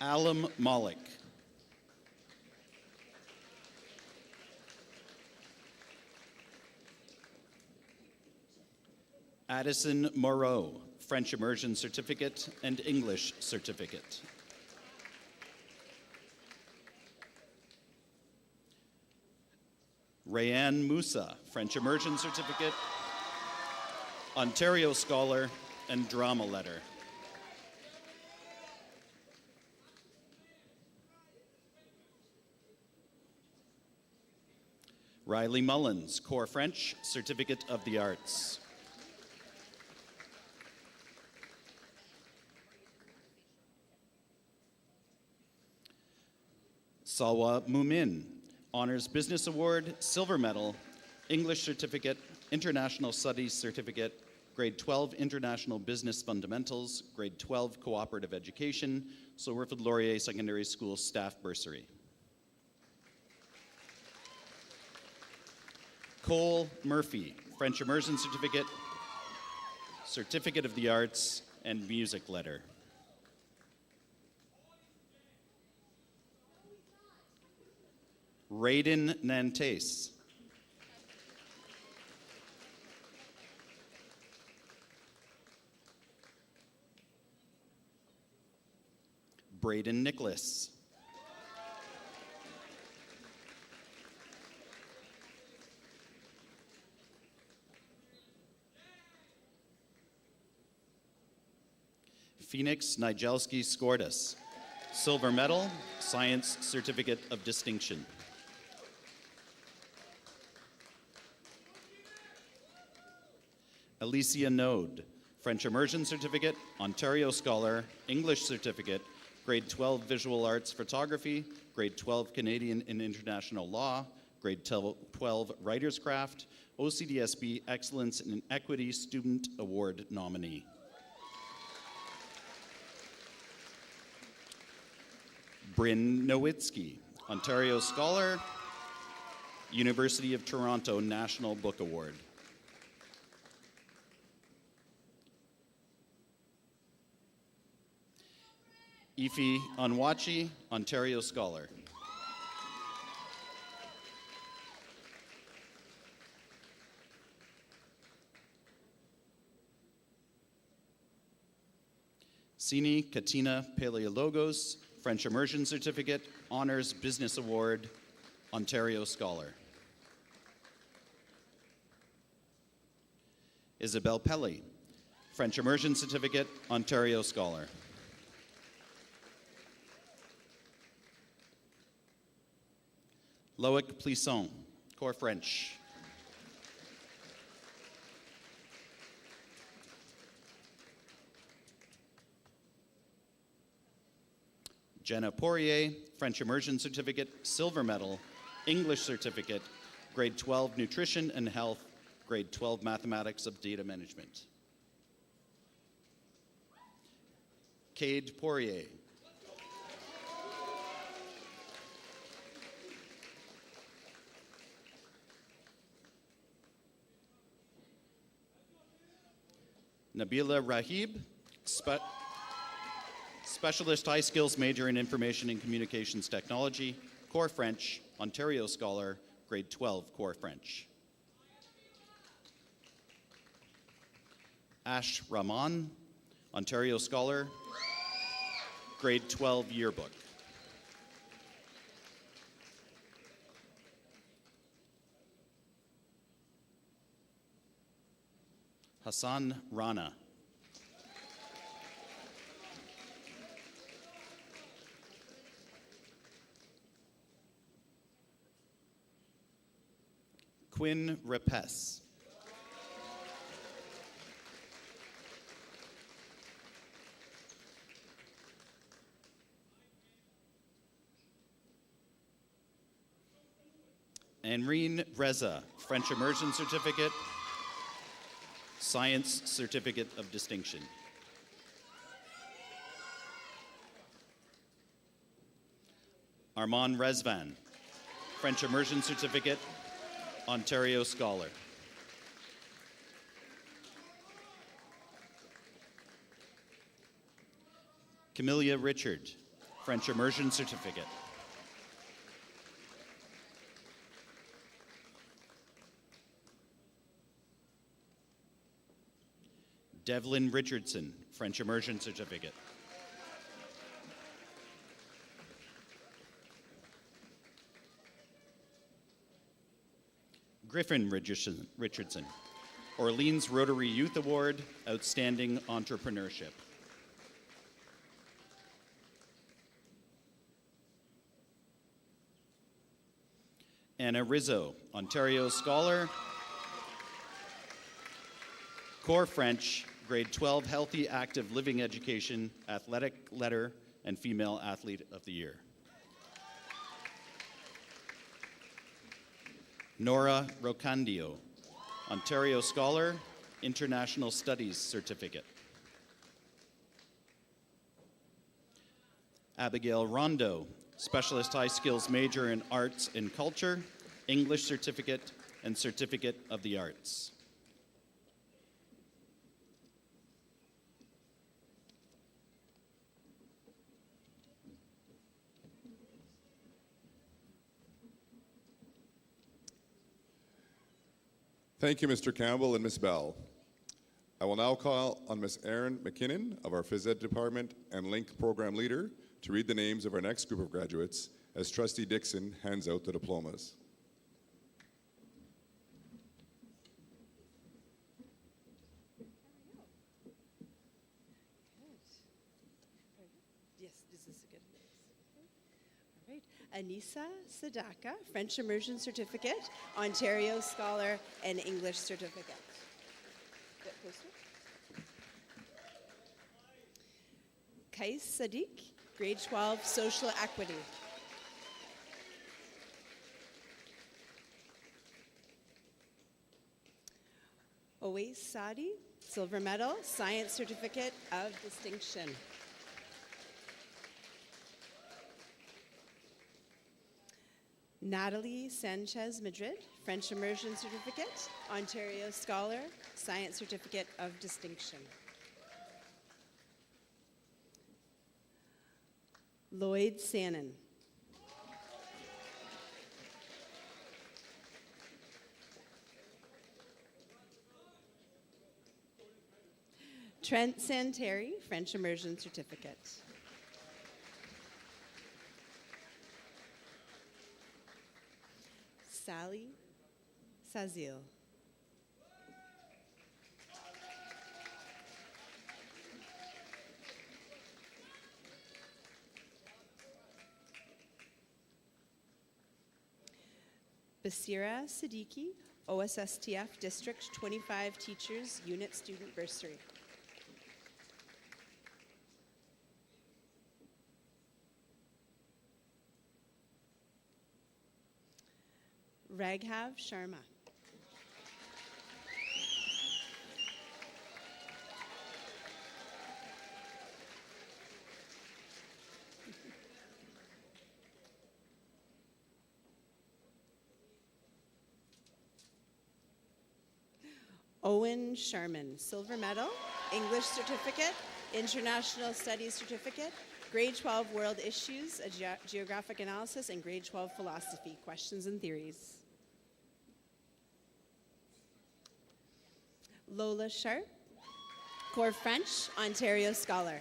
Alam Malik. Addison Moreau, French Immersion Certificate and English Certificate. Rayanne Musa, French Immersion Certificate, Ontario Scholar, and Drama Letter. Riley Mullins, Core French, Certificate of the Arts. Salwa Mumin, Honors Business Award, Silver Medal, English Certificate, International Studies Certificate, Grade 12 International Business Fundamentals, Grade 12 Cooperative Education, so Wilfrid Laurier Secondary School Staff Bursary. Cole Murphy, French Immersion Certificate, Certificate of the Arts, and Music Letter. Raiden Nantes. Braden Nicholas. Phoenix Nigelski Skordas, Silver Medal, Science Certificate of Distinction. Alicia Node, French Immersion Certificate, Ontario Scholar, English Certificate, Grade 12 Visual Arts Photography, Grade 12 Canadian and International Law, Grade 12 Writer's Craft, OCDSB Excellence in Equity Student Award nominee. Bryn Nowitzki, Ontario Scholar, University of Toronto National Book Award. Ifi Onwachi, Ontario Scholar. Sini Katina Paleologos, French Immersion Certificate, Honors Business Award, Ontario Scholar. Isabel Pelly, French Immersion Certificate, Ontario Scholar. Loic Plisson, Core French. Jenna Poirier, French Immersion Certificate, Silver Medal, English Certificate, Grade 12 Nutrition and Health, Grade 12 Mathematics of Data Management. Cade Poirier. Nabila Rahib, Specialist High Skills Major in Information and Communications Technology, Core French, Ontario Scholar, Grade 12 Core French. Ash Rahman, Ontario Scholar, Grade 12 Yearbook. Hassan Rana. Quinn Repes. Enreen Reza, French Immersion Certificate, Science Certificate of Distinction. Armand Rezvan, French Immersion Certificate, Ontario Scholar. Camellia Richard, French Immersion Certificate. Devlin Richardson, French Immersion Certificate. Griffin Richardson, Orleans Rotary Youth Award, Outstanding Entrepreneurship. Anna Rizzo, Ontario Scholar, Core French, Grade 12 Healthy Active Living Education, Athletic Letter, and Female Athlete of the Year. Nora Rocandio, Ontario Scholar, International Studies Certificate. Abigail Rondo, Specialist High Skills Major in Arts and Culture, English Certificate, and Certificate of the Arts. Thank you, Mr. Campbell and Ms. Bell. I will now call on Ms. Erin McKinnon of our Phys Ed Department and Link Program Leader to read the names of our next group of graduates as Trustee Dixon hands out the diplomas. Yes, is this a good place? All right. Anissa Sadaka, French Immersion Certificate, Ontario Scholar, and English Certificate. Get closer. Kais Sadiq, Grade 12, Social Equity. Owais Sadi, Silver Medal, Science Certificate of Distinction. Natalie Sanchez Madrid, French Immersion Certificate, Ontario Scholar, Science Certificate of Distinction. Lloyd Sannon. Trent Santeri, French Immersion Certificate. Sally Sazil. Basira Siddiqui, OSSTF District 25 Teachers Unit Student Bursary. Raghav Sharma. Owen Sharman, Silver Medal, English Certificate, International Studies Certificate, Grade 12 World Issues, Geographic Analysis, and Grade 12 Philosophy, Questions and Theories. Lola Sharp, Core French, Ontario Scholar.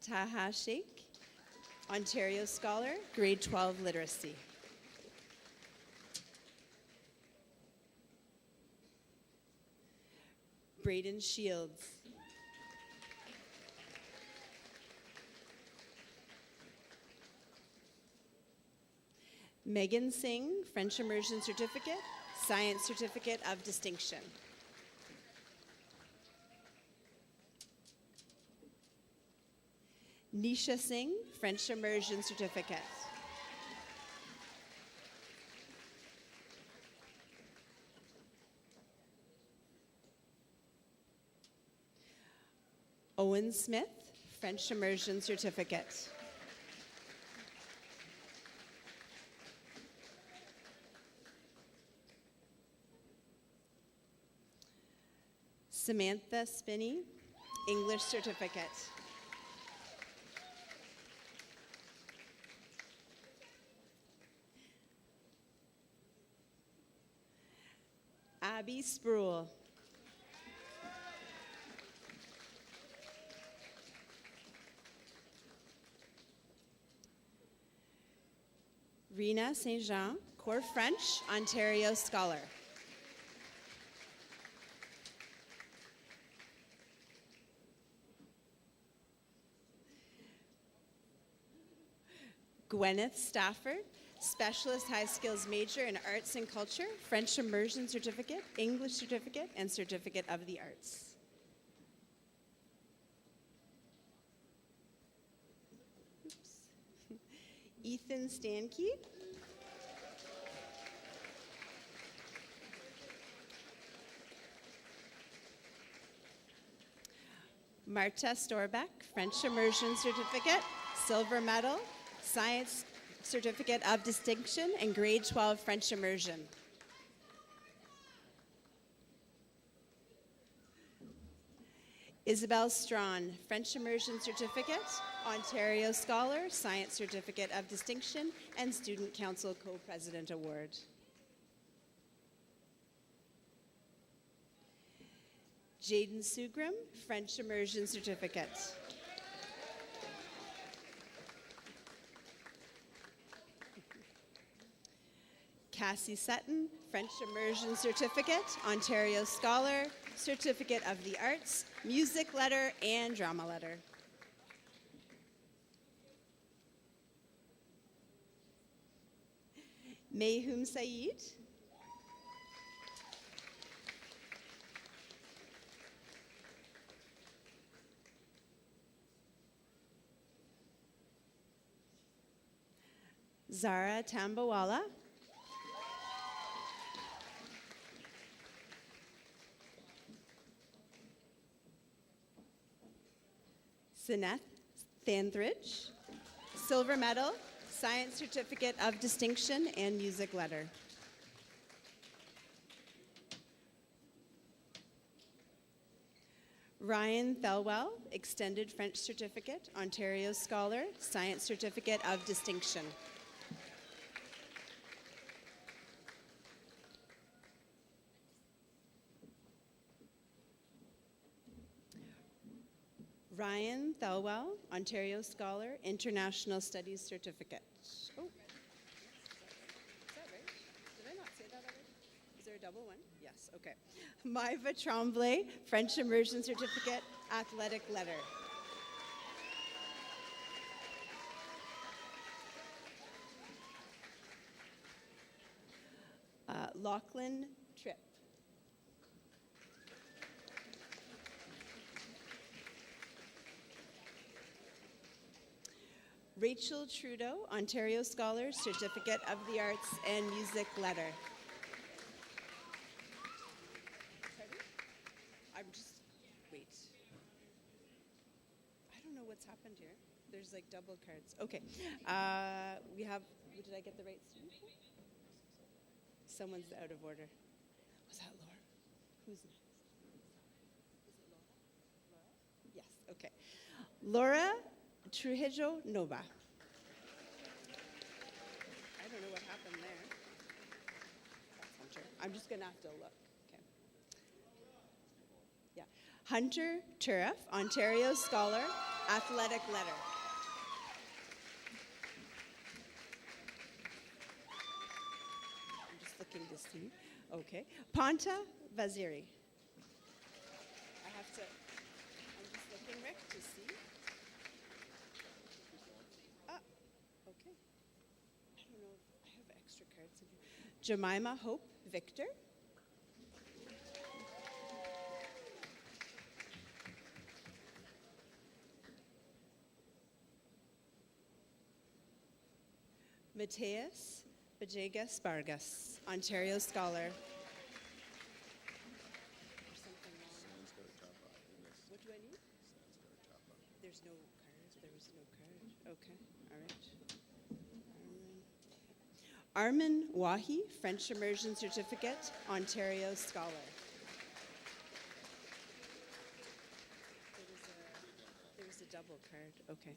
Taha Sheikh, Ontario Scholar, Grade 12 Literacy. Braden Shields. Megan Singh, French Immersion Certificate, Science Certificate of Distinction. Nisha Singh, French Immersion Certificate. Owen Smith, French Immersion Certificate. Samantha Spinney, English Certificate. Abby Spruill. Rena St. Jean, Core French, Ontario Scholar. Gwyneth Stafford, Specialist High Skills Major in Arts and Culture, French Immersion Certificate, English Certificate, and Certificate of the Arts. Oops. Ethan Stankey, Marta Storbeck, French Immersion Certificate, Silver Medal, Science Certificate of Distinction, and Grade 12 French Immersion. Isabel Strawn, French Immersion Certificate, Ontario Scholar, Science Certificate of Distinction, and Student Council Co-President Award. Jaden Sugrum, French Immersion Certificate. Cassie Sutton, French Immersion Certificate, Ontario Scholar, Certificate of the Arts, Music Letter, and Drama Letter. Mayhum Saeed. Zara Tambawala. Sineth Thandridge, Silver Medal, Science Certificate of Distinction, and Music Letter. Ryan Thelwell, Extended French Certificate, Ontario Scholar, Science Certificate of Distinction. Ryan Thelwell, Ontario Scholar, International Studies Certificate. Oh, is that right? Did I not say that already? Is there a double one? Yes, okay. Maiva Tremblay, French Immersion Certificate, Athletic Letter. Lachlan Tripp. Rachel Trudeau, Ontario Scholar, Certificate of the Arts and Music Letter. Pardon? I'm just, wait. I don't know what's happened here. There's like double cards. Okay. We have, did I get the right student? Someone's out of order. Was that Laura? Who's next? Is it Laura? Laura? Yes, okay. Laura Trujillo Nova. I don't know what happened there. That's Hunter. I'm just going to have to look. Okay. Yeah. Hunter Turif, Ontario Scholar, Athletic Letter. I'm just looking to see. Okay. Panta Vaziri. I'm just looking, Rick, to see. Okay. I don't know if I have extra cards in here. Jemima Hope Victor. Mateus Bajegas Vargas, Ontario Scholar. There's something wrong. What do I need? There's no card. There was no card. Okay. All right. Armin Wahi, French Immersion Certificate, Ontario Scholar. There was a double card. Okay.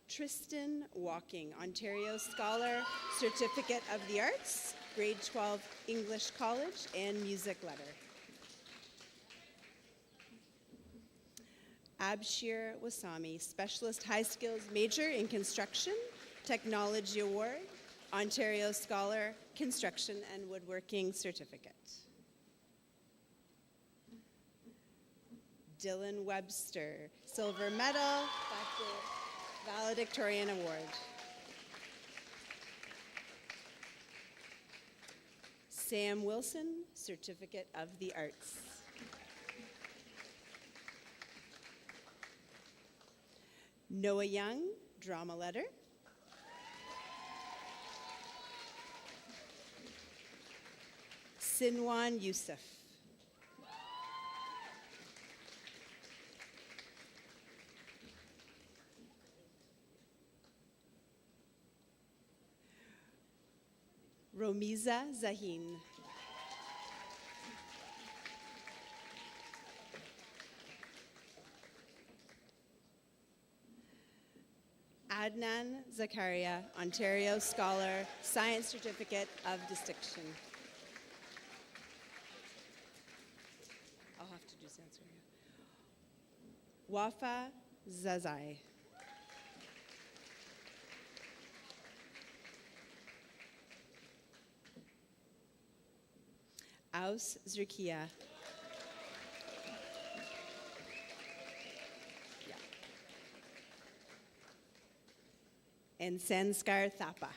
Tristan Walking, Ontario Scholar, Certificate of the Arts, Grade 12 English College, and Music Letter. Abshir Wasami, Specialist High Skills Major in Construction, Technology Award, Ontario Scholar, Construction and Woodworking Certificate. Dylan Webster, Silver Medal, Valedictorian Award. Sam Wilson, Certificate of the Arts. Noah Young, Drama Letter. Sinwan Youssef. Romiza Zahin. Adnan Zakaria, Ontario Scholar, Science Certificate of Distinction. I'll have to do Sanskrit. Wafa Zazai. Aus Zerkia. And Sanskar Thapa.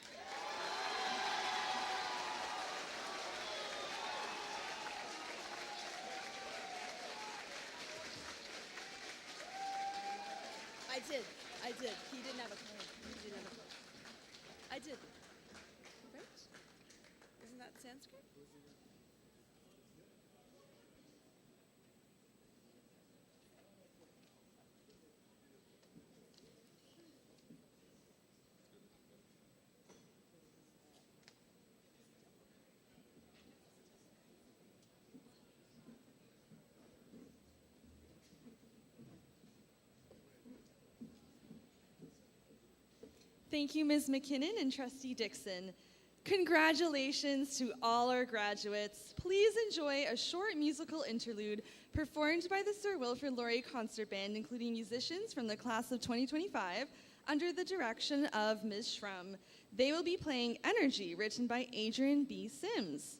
I did. He didn't have a card. I did. Right? Isn't that Sanskrit? Thank you, Ms. McKinnon and Trustee Dixon. Congratulations to all our graduates. Please enjoy a short musical interlude performed by the Sir Wilfrid Laurier Concert Band, including musicians from the class of 2025, under the direction of Ms. Schrum. They will be playing Energy, written by Adrian B. Sims.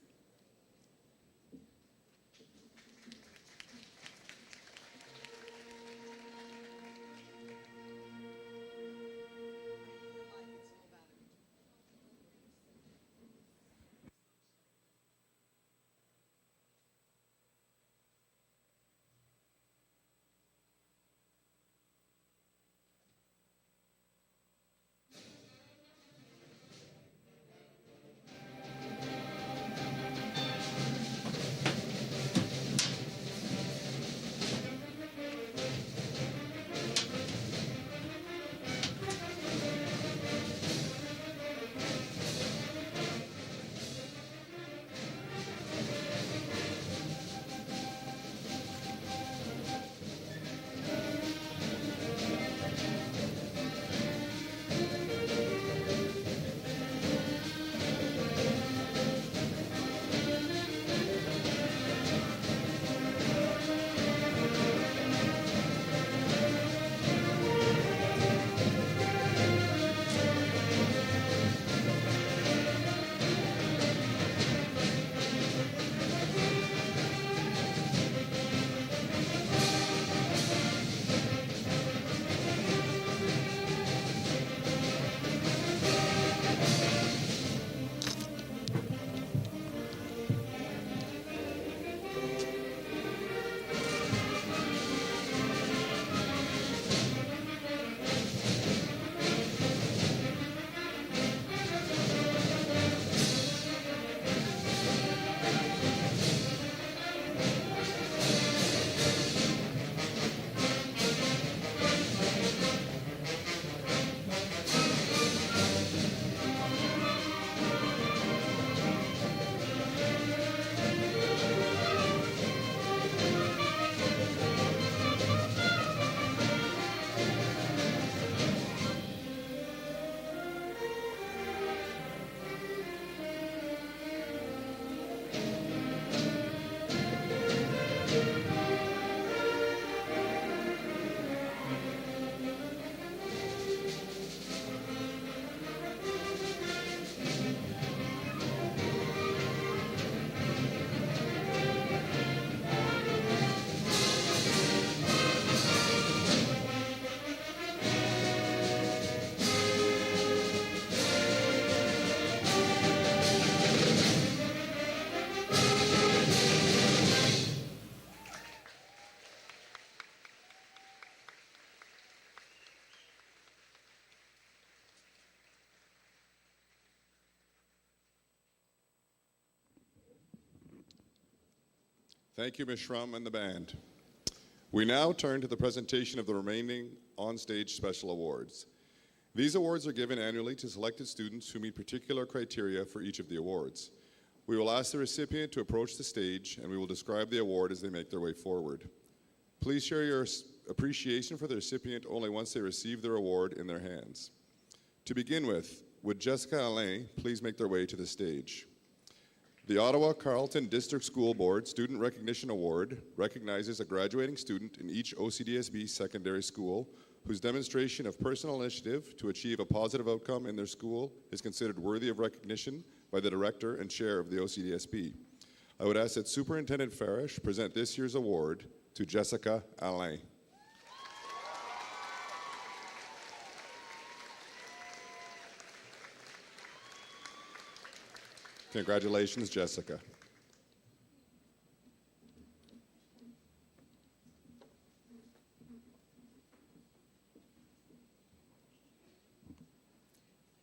Thank you, Ms. Schrum and the band. We now turn to the presentation of the remaining Onstage Special Awards. These awards are given annually to selected students who meet particular criteria for each of the awards. We will ask the recipient to approach the stage, and we will describe the award as they make their way forward. Please share your appreciation for the recipient only once they receive their award in their hands. To begin with, would Jessica Alain please make their way to the stage? The Ottawa Carleton District School Board Student Recognition Award recognizes a graduating student in each OCDSB secondary school whose demonstration of personal initiative to achieve a positive outcome in their school is considered worthy of recognition by the director and chair of the OCDSB. I would ask that Superintendent Farish present this year's award to Jessica Alain. Congratulations, Jessica.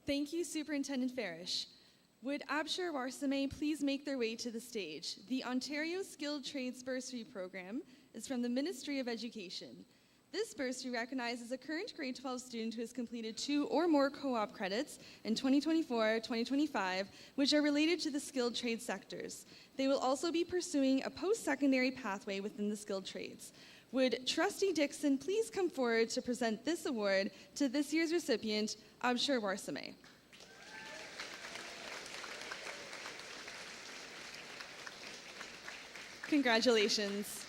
Thank you, Superintendent Farish. Would Abshir Warsame please make their way to the stage? The Ontario Skilled Trades Bursary Program is from the Ministry of Education. This bursary recognizes a current grade 12 student who has completed 2 or more co-op credits in 2024-2025, which are related to the skilled trade sectors. They will also be pursuing a post-secondary pathway within the skilled trades. Would Trustee Dixon please come forward to present this award to this year's recipient, Abshir Warsame? Congratulations.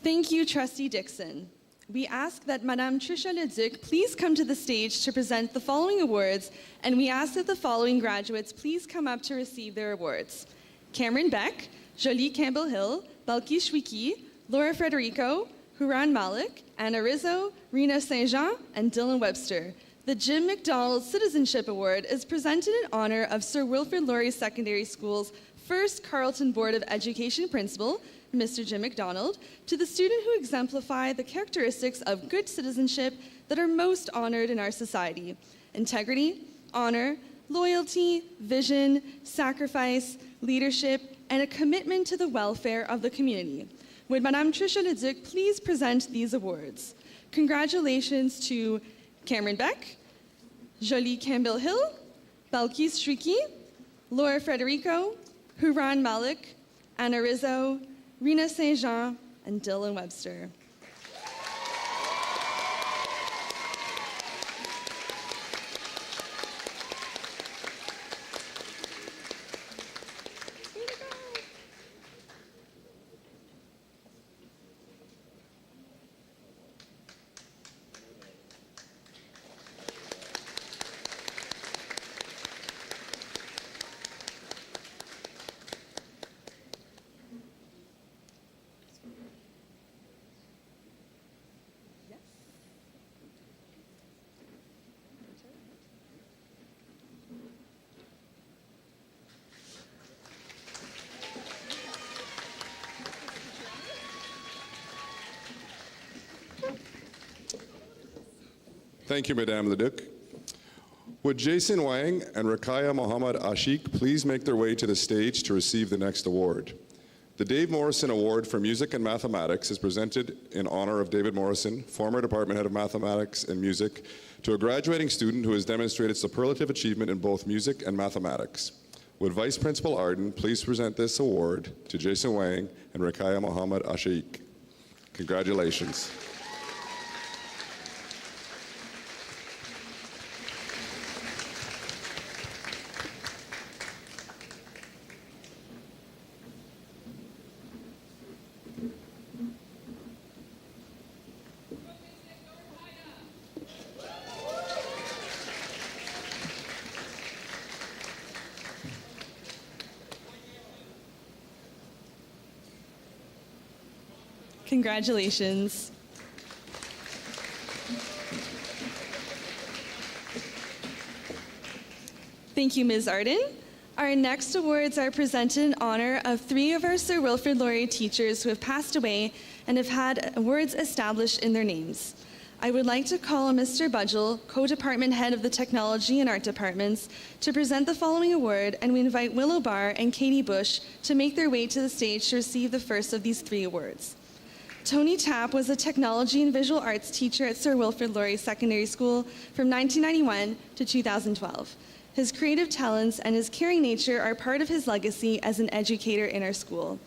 Thank you, Trustee Dixon. We ask that Madame Trisha Leduc please come to the stage to present the following awards, and we ask that the following graduates please come up to receive their awards. Cameron Beck, Jolie Campbell-Hill, Balki Shwiki, Laura Frederico, Huran Malik, Anna Rizzo, Rena St. Jean, and Dylan Webster. The Jim McDonald Citizenship Award is presented in honor of Sir Wilfrid Laurier Secondary School's first Carleton Board of Education principal, Mr. Jim McDonald, to the student who exemplify the characteristics of good citizenship that are most honored in our society: integrity, honor, loyalty, vision, sacrifice, leadership, and a commitment to the welfare of the community. Would Madame Trisha Leduc please present these awards? Congratulations to Cameron Beck, Jolie Campbell-Hill, Balkis Shriki, Laura Frederico, Huran Malik, Anna Rizzo, Rena St. Jean, and Dylan Webster. Thank you, Madame Leduc. Would Jason Wang and Rakaya Mohammed Ashik please make their way to the stage to receive the next award? The Dave Morrison Award for Music and Mathematics is presented in honor of David Morrison, former Department Head of Mathematics and Music, to a graduating student who has demonstrated superlative achievement in both music and mathematics. Would Vice Principal Arden please present this award to Jason Wang and Rakaya Mohammed Ashik? Congratulations. Congratulations. Thank you, Ms. Arden. Our next awards are presented in honor of 3 of our Sir Wilfrid Laurier teachers who have passed away and have had awards established in their names. I would like to call on Mr. Budgell, co-department head of the Technology and Art departments, to present the following award, and we invite Willow Barr and Katie Bush to make their way to the stage to receive the first of these 3 awards. Tony Tapp was a technology and visual arts teacher at Sir Wilfrid Laurier Secondary School from 1991 to 2012. His creative talents and his caring nature are part of his legacy as an educator in our school.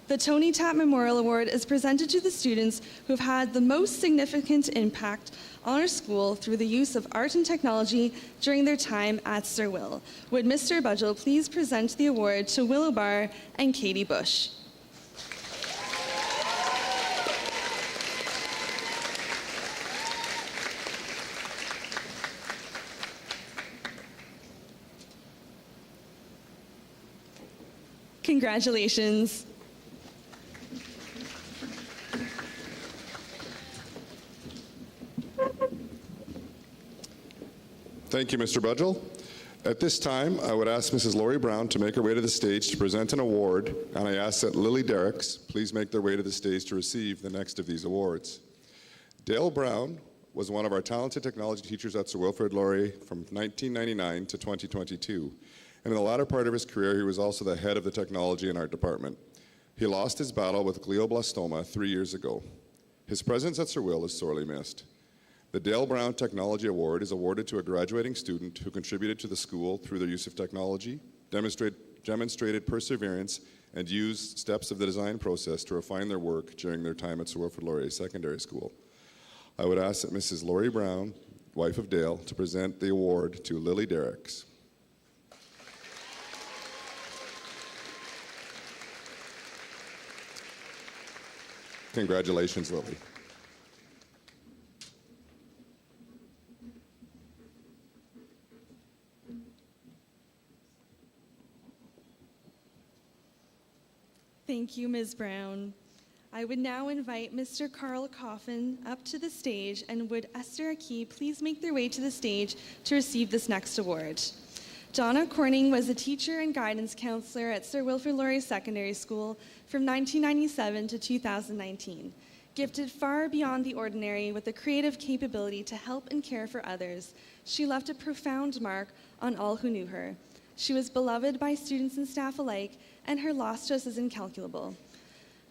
The Tony Tapp Memorial Award is presented to the students who have had the most significant impact on our school through the use of art and technology during their time at Sir Will. Would Mr. Budgell please present the award to Willow Barr and Katie Bush? Congratulations. Thank you, Mr. Budgell. At this time, I would ask Mrs. Laurie Brown to make her way to the stage to present an award, and I ask that Lily Derricks please make their way to the stage to receive the next of these awards. Dale Brown was one of our talented technology teachers at Sir Wilfrid Laurier from 1999 to 2022, and in the latter part of his career, he was also the head of the technology and art department. He lost his battle with glioblastoma 3 years ago. His presence at Sir Will is sorely missed. The Dale Brown Technology Award is awarded to a graduating student who contributed to the school through their use of technology, demonstrated perseverance, and used steps of the design process to refine their work during their time at Sir Wilfrid Laurier Secondary School. I would ask that Mrs. Laurie Brown, wife of Dale, to present the award to Lily Derricks. Congratulations, Lily. Thank you, Ms. Brown. I would now invite Mr. Carl Coffin up to the stage, and would Esther Aki please make their way to the stage to receive this next award. Donna Corning was a teacher and guidance counselor at Sir Wilfrid Laurier Secondary School from 1997 to 2019. Gifted far beyond the ordinary with a creative capability to help and care for others, she left a profound mark on all who knew her. She was beloved by students and staff alike, and her loss to us is incalculable.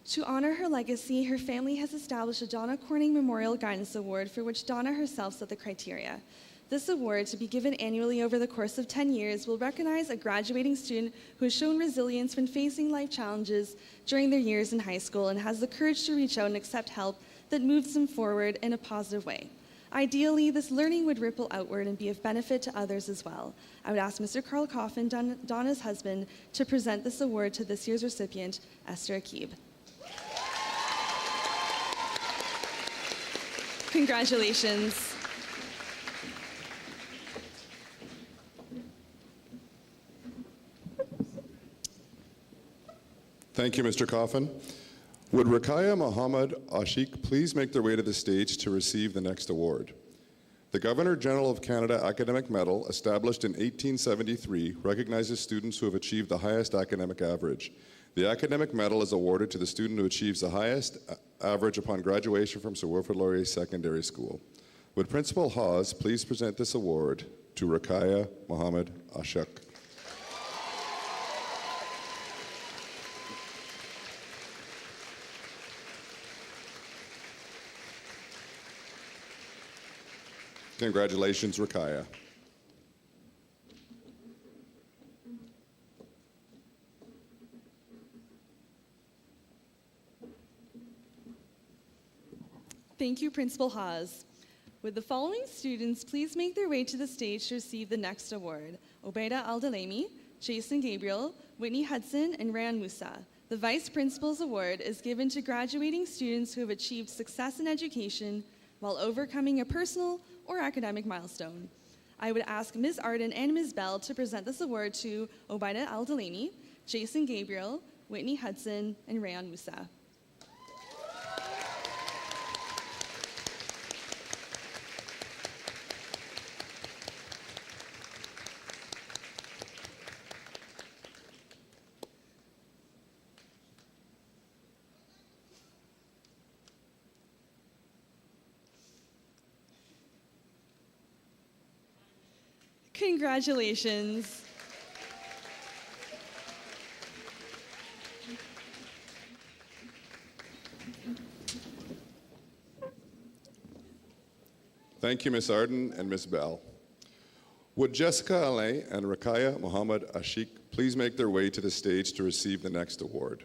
To honor her legacy, her family has established a Donna Corning Memorial Guidance Award, for which Donna herself set the criteria. This award, to be given annually over the course of 10 years, will recognize a graduating student who has shown resilience when facing life challenges during their years in high school and has the courage to reach out and accept help that moves them forward in a positive way. Ideally, this learning would ripple outward and be of benefit to others as well. I would ask Mr. Carl Coffin, Donna's husband, to present this award to this year's recipient, Esther Akib. Congratulations. Thank you, Mr. Coffin. Would Rakaya Mohammed Ashik please make their way to the stage to receive the next award? The Governor-General of Canada Academic Medal, established in 1873, recognizes students who have achieved the highest academic average. The academic medal is awarded to the student who achieves the highest average upon graduation from Sir Wilfrid Laurier Secondary School. Would Principal Hawes please present this award to Rakaya Mohammed Ashik? Congratulations, Rakaya. Thank you, Principal Hawes. Would the following students please make their way to the stage to receive the next award? Obeida Al-Dalemi, Jason Gabriel, Whitney Hudson, and Rayan Musa. The Vice Principal's Award is given to graduating students who have achieved success in education while overcoming a personal or academic milestone. I would ask Ms. Arden and Ms. Bell to present this award to Obeida Al-Dalemi, Jason Gabriel, Whitney Hudson, and Rayan Musa. Congratulations. Thank you, Ms. Arden and Ms. Bell. Would Jessica Alain and Rakaya Mohammed Ashik please make their way to the stage to receive the next award?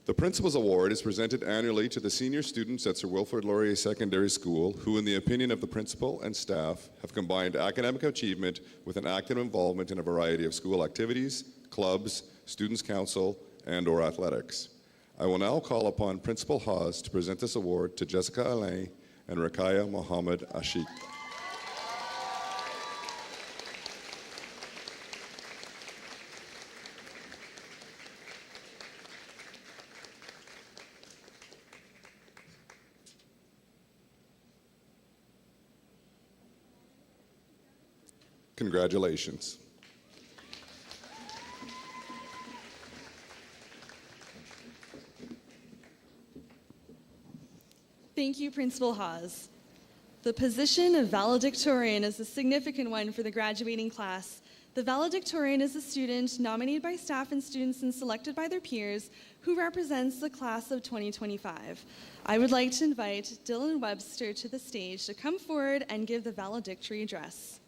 The Principal's Award is presented annually to the senior students at Sir Wilfrid Laurier Secondary School who, in the opinion of the principal and staff, have combined academic achievement with an active involvement in a variety of school activities, clubs, students' council, and/or athletics. I will now call upon Principal Haas to present this award to Jessica Alain and Rakaya Mohammed Ashik. Congratulations. Thank you, Principal Haas. The position of valedictorian is a significant one for the graduating class. The valedictorian is a student nominated by staff and students and selected by their peers who represents the class of 2025. I would like to invite Dylan Webster to the stage to come forward and give the valedictory address.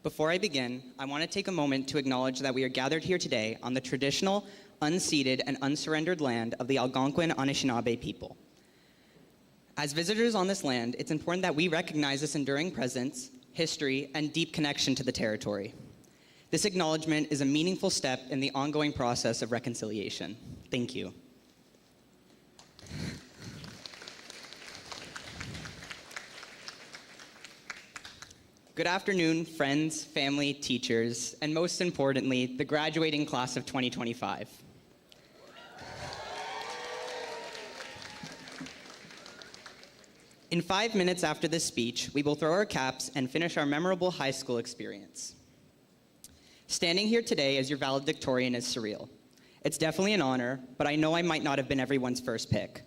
Before I begin, I want to take a moment to acknowledge that we are gathered here today on the traditional, unceded, and unsurrendered land of the Algonquin Anishinaabe people. As visitors on this land, it's important that we recognize this enduring presence, history, and deep connection to the territory. This acknowledgement is a meaningful step in the ongoing process of reconciliation. Thank you. Good afternoon, friends, family, teachers, and most importantly, the graduating class of 2025. In 5 minutes after this speech, we will throw our caps and finish our memorable high school experience. Standing here today as your valedictorian is surreal. It's definitely an honor, but I know I might not have been everyone's first pick.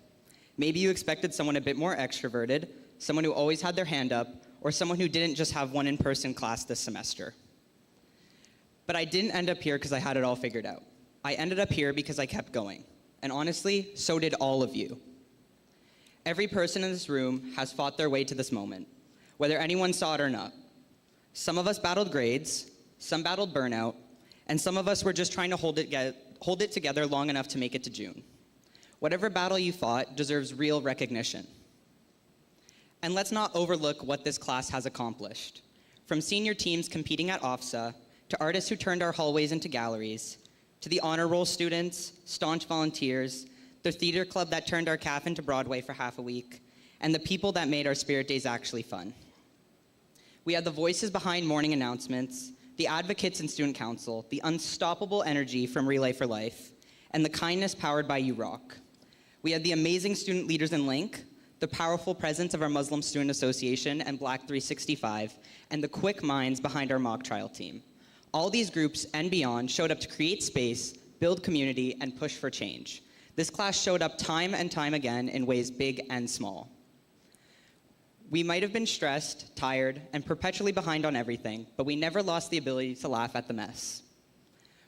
Maybe you expected someone a bit more extroverted, someone who always had their hand up, or someone who didn't just have one in-person class this semester. But I didn't end up here because I had it all figured out. I ended up here because I kept going. And honestly, so did all of you. Every person in this room has fought their way to this moment, whether anyone saw it or not. Some of us battled grades, some battled burnout, and some of us were just trying to hold it together long enough to make it to June. Whatever battle you fought deserves real recognition. And let's not overlook what this class has accomplished. From senior teams competing at OFSA, to artists who turned our hallways into galleries, to the honor roll students, staunch volunteers, the theater club that turned our CAF into Broadway for half a week, and the people that made our Spirit Days actually fun. We had the voices behind morning announcements, the advocates in student council, the unstoppable energy from Relay for Life, and the kindness powered by You Rock. We had the amazing student leaders in Link, the powerful presence of our Muslim Student Association and Black 365, and the quick minds behind our mock trial team. All these groups and beyond showed up to create space, build community, and push for change. This class showed up time and time again in ways big and small. We might have been stressed, tired, and perpetually behind on everything, but we never lost the ability to laugh at the mess.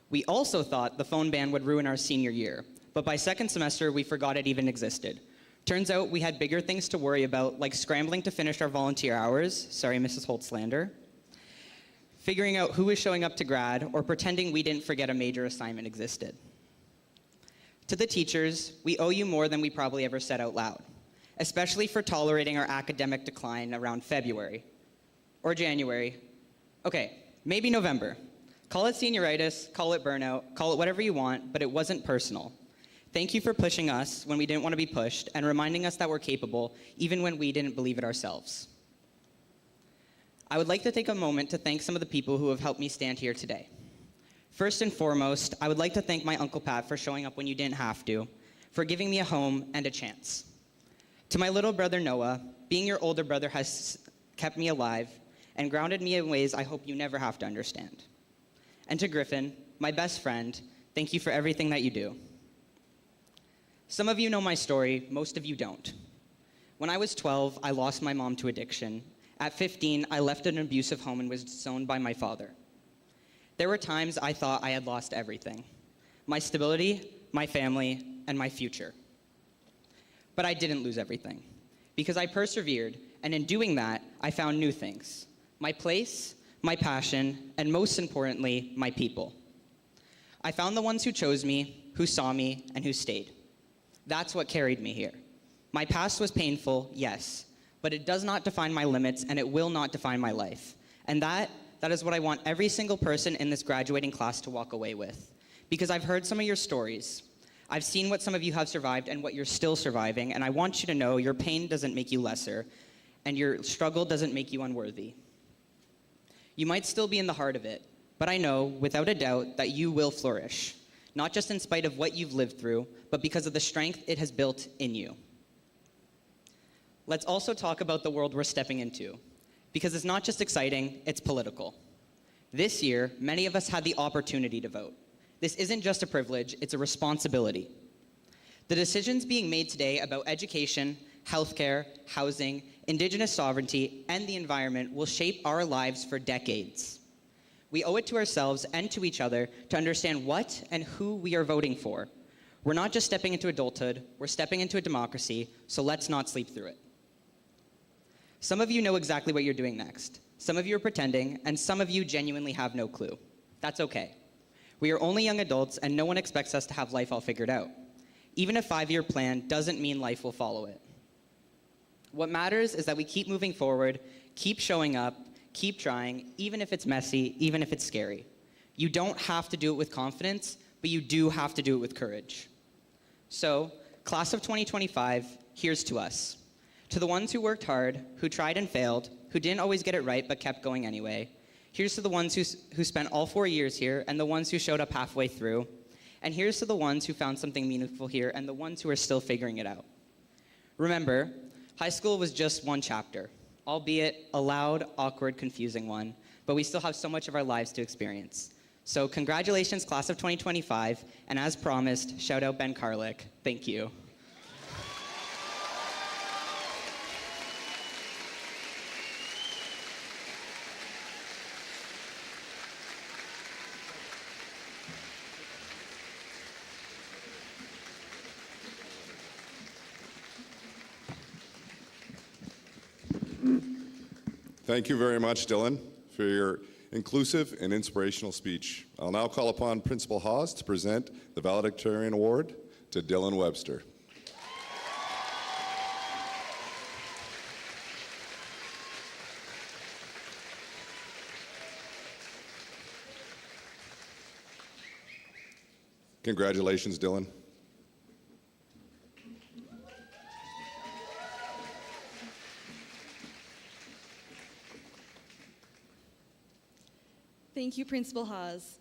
We also thought the phone ban would ruin our senior year, but by second semester, we forgot it even existed. Turns out we had bigger things to worry about, like scrambling to finish our volunteer hours, sorry, Mrs. Holtzlander, figuring out who was showing up to grad, or pretending we didn't forget a major assignment existed. To the teachers, we owe you more than we probably ever said out loud, especially for tolerating our academic decline around February, or January, okay, maybe November. Call it senioritis, call it burnout, call it whatever you want, but it wasn't personal. Thank you for pushing us when we didn't want to be pushed and reminding us that we're capable, even when we didn't believe it ourselves. I would like to take a moment to thank some of the people who have helped me stand here today. First and foremost, I would like to thank my Uncle Pat for showing up when you didn't have to, for giving me a home and a chance. To my little brother Noah, being your older brother has kept me alive and grounded me in ways I hope you never have to understand. And to Griffin, my best friend, thank you for everything that you do. Some of you know my story, most of you don't. When I was 12, I lost my mom to addiction. At 15, I left an abusive home and was disowned by my father. There were times I thought I had lost everything: my stability, my family, and my future. But I didn't lose everything, because I persevered, and in doing that, I found new things: my place, my passion, and most importantly, my people. I found the ones who chose me, who saw me, and who stayed. That's what carried me here. My past was painful, yes, but it does not define my limits, and it will not define my life. And that is what I want every single person in this graduating class to walk away with. Because I've heard some of your stories. I've seen what some of you have survived and what you're still surviving, and I want you to know your pain doesn't make you lesser, and your struggle doesn't make you unworthy. You might still be in the heart of it, but I know, without a doubt, that you will flourish. Not just in spite of what you've lived through, but because of the strength it has built in you. Let's also talk about the world we're stepping into, because it's not just exciting, it's political. This year, many of us had the opportunity to vote. This isn't just a privilege, it's a responsibility. The decisions being made today about education, healthcare, housing, Indigenous sovereignty, and the environment will shape our lives for decades. We owe it to ourselves and to each other to understand what and who we are voting for. We're not just stepping into adulthood, we're stepping into a democracy, so let's not sleep through it. Some of you know exactly what you're doing next. Some of you are pretending, and some of you genuinely have no clue. That's okay. We are only young adults, and no one expects us to have life all figured out. Even a 5-year plan doesn't mean life will follow it. What matters is that we keep moving forward, keep showing up, keep trying, even if it's messy, even if it's scary. You don't have to do it with confidence, but you do have to do it with courage. So, class of 2025, here's to us. To the ones who worked hard, who tried and failed, who didn't always get it right but kept going anyway. Here's to the ones who spent all 4 years here and the ones who showed up halfway through. And here's to the ones who found something meaningful here and the ones who are still figuring it out. Remember, high school was just one chapter, albeit a loud, awkward, confusing one, but we still have so much of our lives to experience. So congratulations, class of 2025, and as promised, shout out Ben Carlick. Thank you. Thank you very much, Dylan, for your inclusive and inspirational speech. I'll now call upon Principal Hawes to present the Valedictorian Award to Dylan Webster. Congratulations, Dylan. Thank you, Principal Hawes.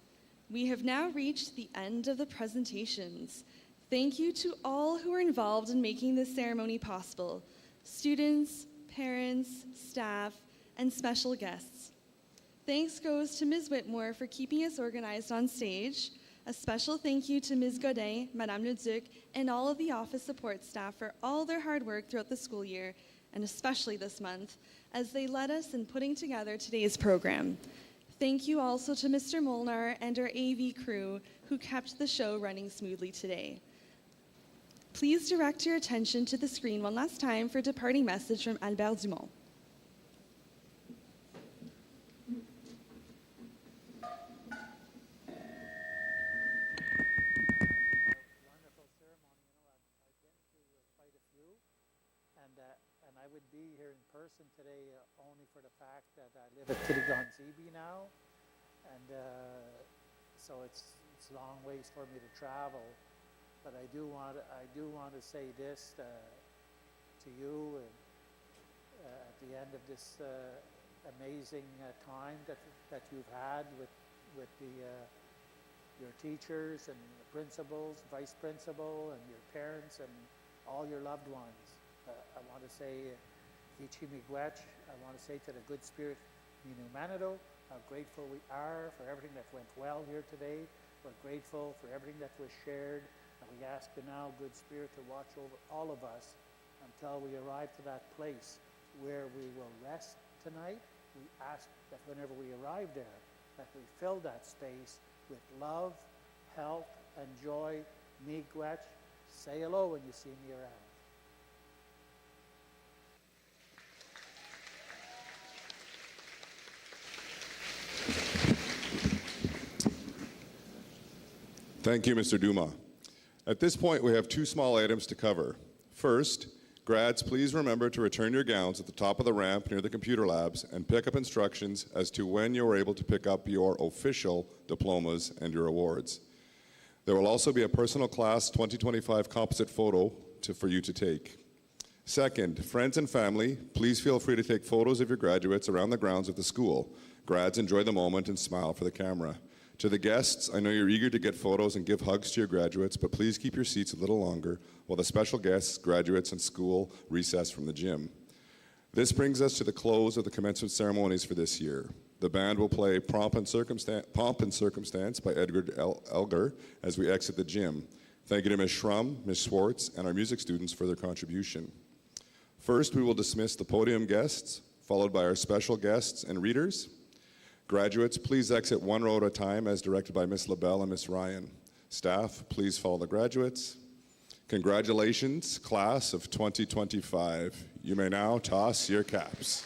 We have now reached the end of the presentations. Thank you to all who were involved in making this ceremony possible: students, parents, staff, and special guests. Thanks goes to Ms. Whitmore for keeping us organized on stage. A special thank you to Ms. Godin, Madame Leduc, and all of the office support staff for all their hard work throughout the school year, and especially this month, as they led us in putting together today's program. Thank you also to Mr. Molnar and our AV crew who kept the show running smoothly today. Please direct your attention to the screen one last time for a departing message from Albert Dumont. Wonderful ceremony. You know, I've been to quite a few, and I would be here in person today only for the fact that I live at Kitigan-Zibi now, and so it's a long ways for me to travel. But I do want to say this to you at the end of this amazing time that you've had with your teachers and the principals, vice principal, and your parents and all your loved ones. I want to say, Vici Miigwech, I want to say to the Good Spirit Minumanado, how grateful we are for everything that went well here today. We're grateful for everything that was shared, and we ask you now, Good Spirit, to watch over all of us until we arrive to that place where we will rest tonight. We ask that whenever we arrive there, that we fill that space with love, health, and joy. Miigwech, say hello when you see me around. Thank you, Mr. Duma. At this point, we have two small items to cover. First, grads, please remember to return your gowns at the top of the ramp near the computer labs and pick up instructions as to when you are able to pick up your official diplomas and your awards. There will also be a personal class 2025 composite photo for you to take. Second, friends and family, please feel free to take photos of your graduates around the grounds of the school. Grads, enjoy the moment and smile for the camera. To the guests, I know you're eager to get photos and give hugs to your graduates, but please keep your seats a little longer while the special guests, graduates, and school recess from the gym. This brings us to the close of the commencement ceremonies for this year. The band will play Pomp and Circumstance by Edgar Elgar as we exit the gym. Thank you to Ms. Schrum, Ms. Schwartz, and our music students for their contribution. First, we will dismiss the podium guests, followed by our special guests and readers. Graduates, please exit one row at a time as directed by Ms. LaBelle and Ms. Ryan. Staff, please follow the graduates. Congratulations, class of 2025. You may now toss your caps.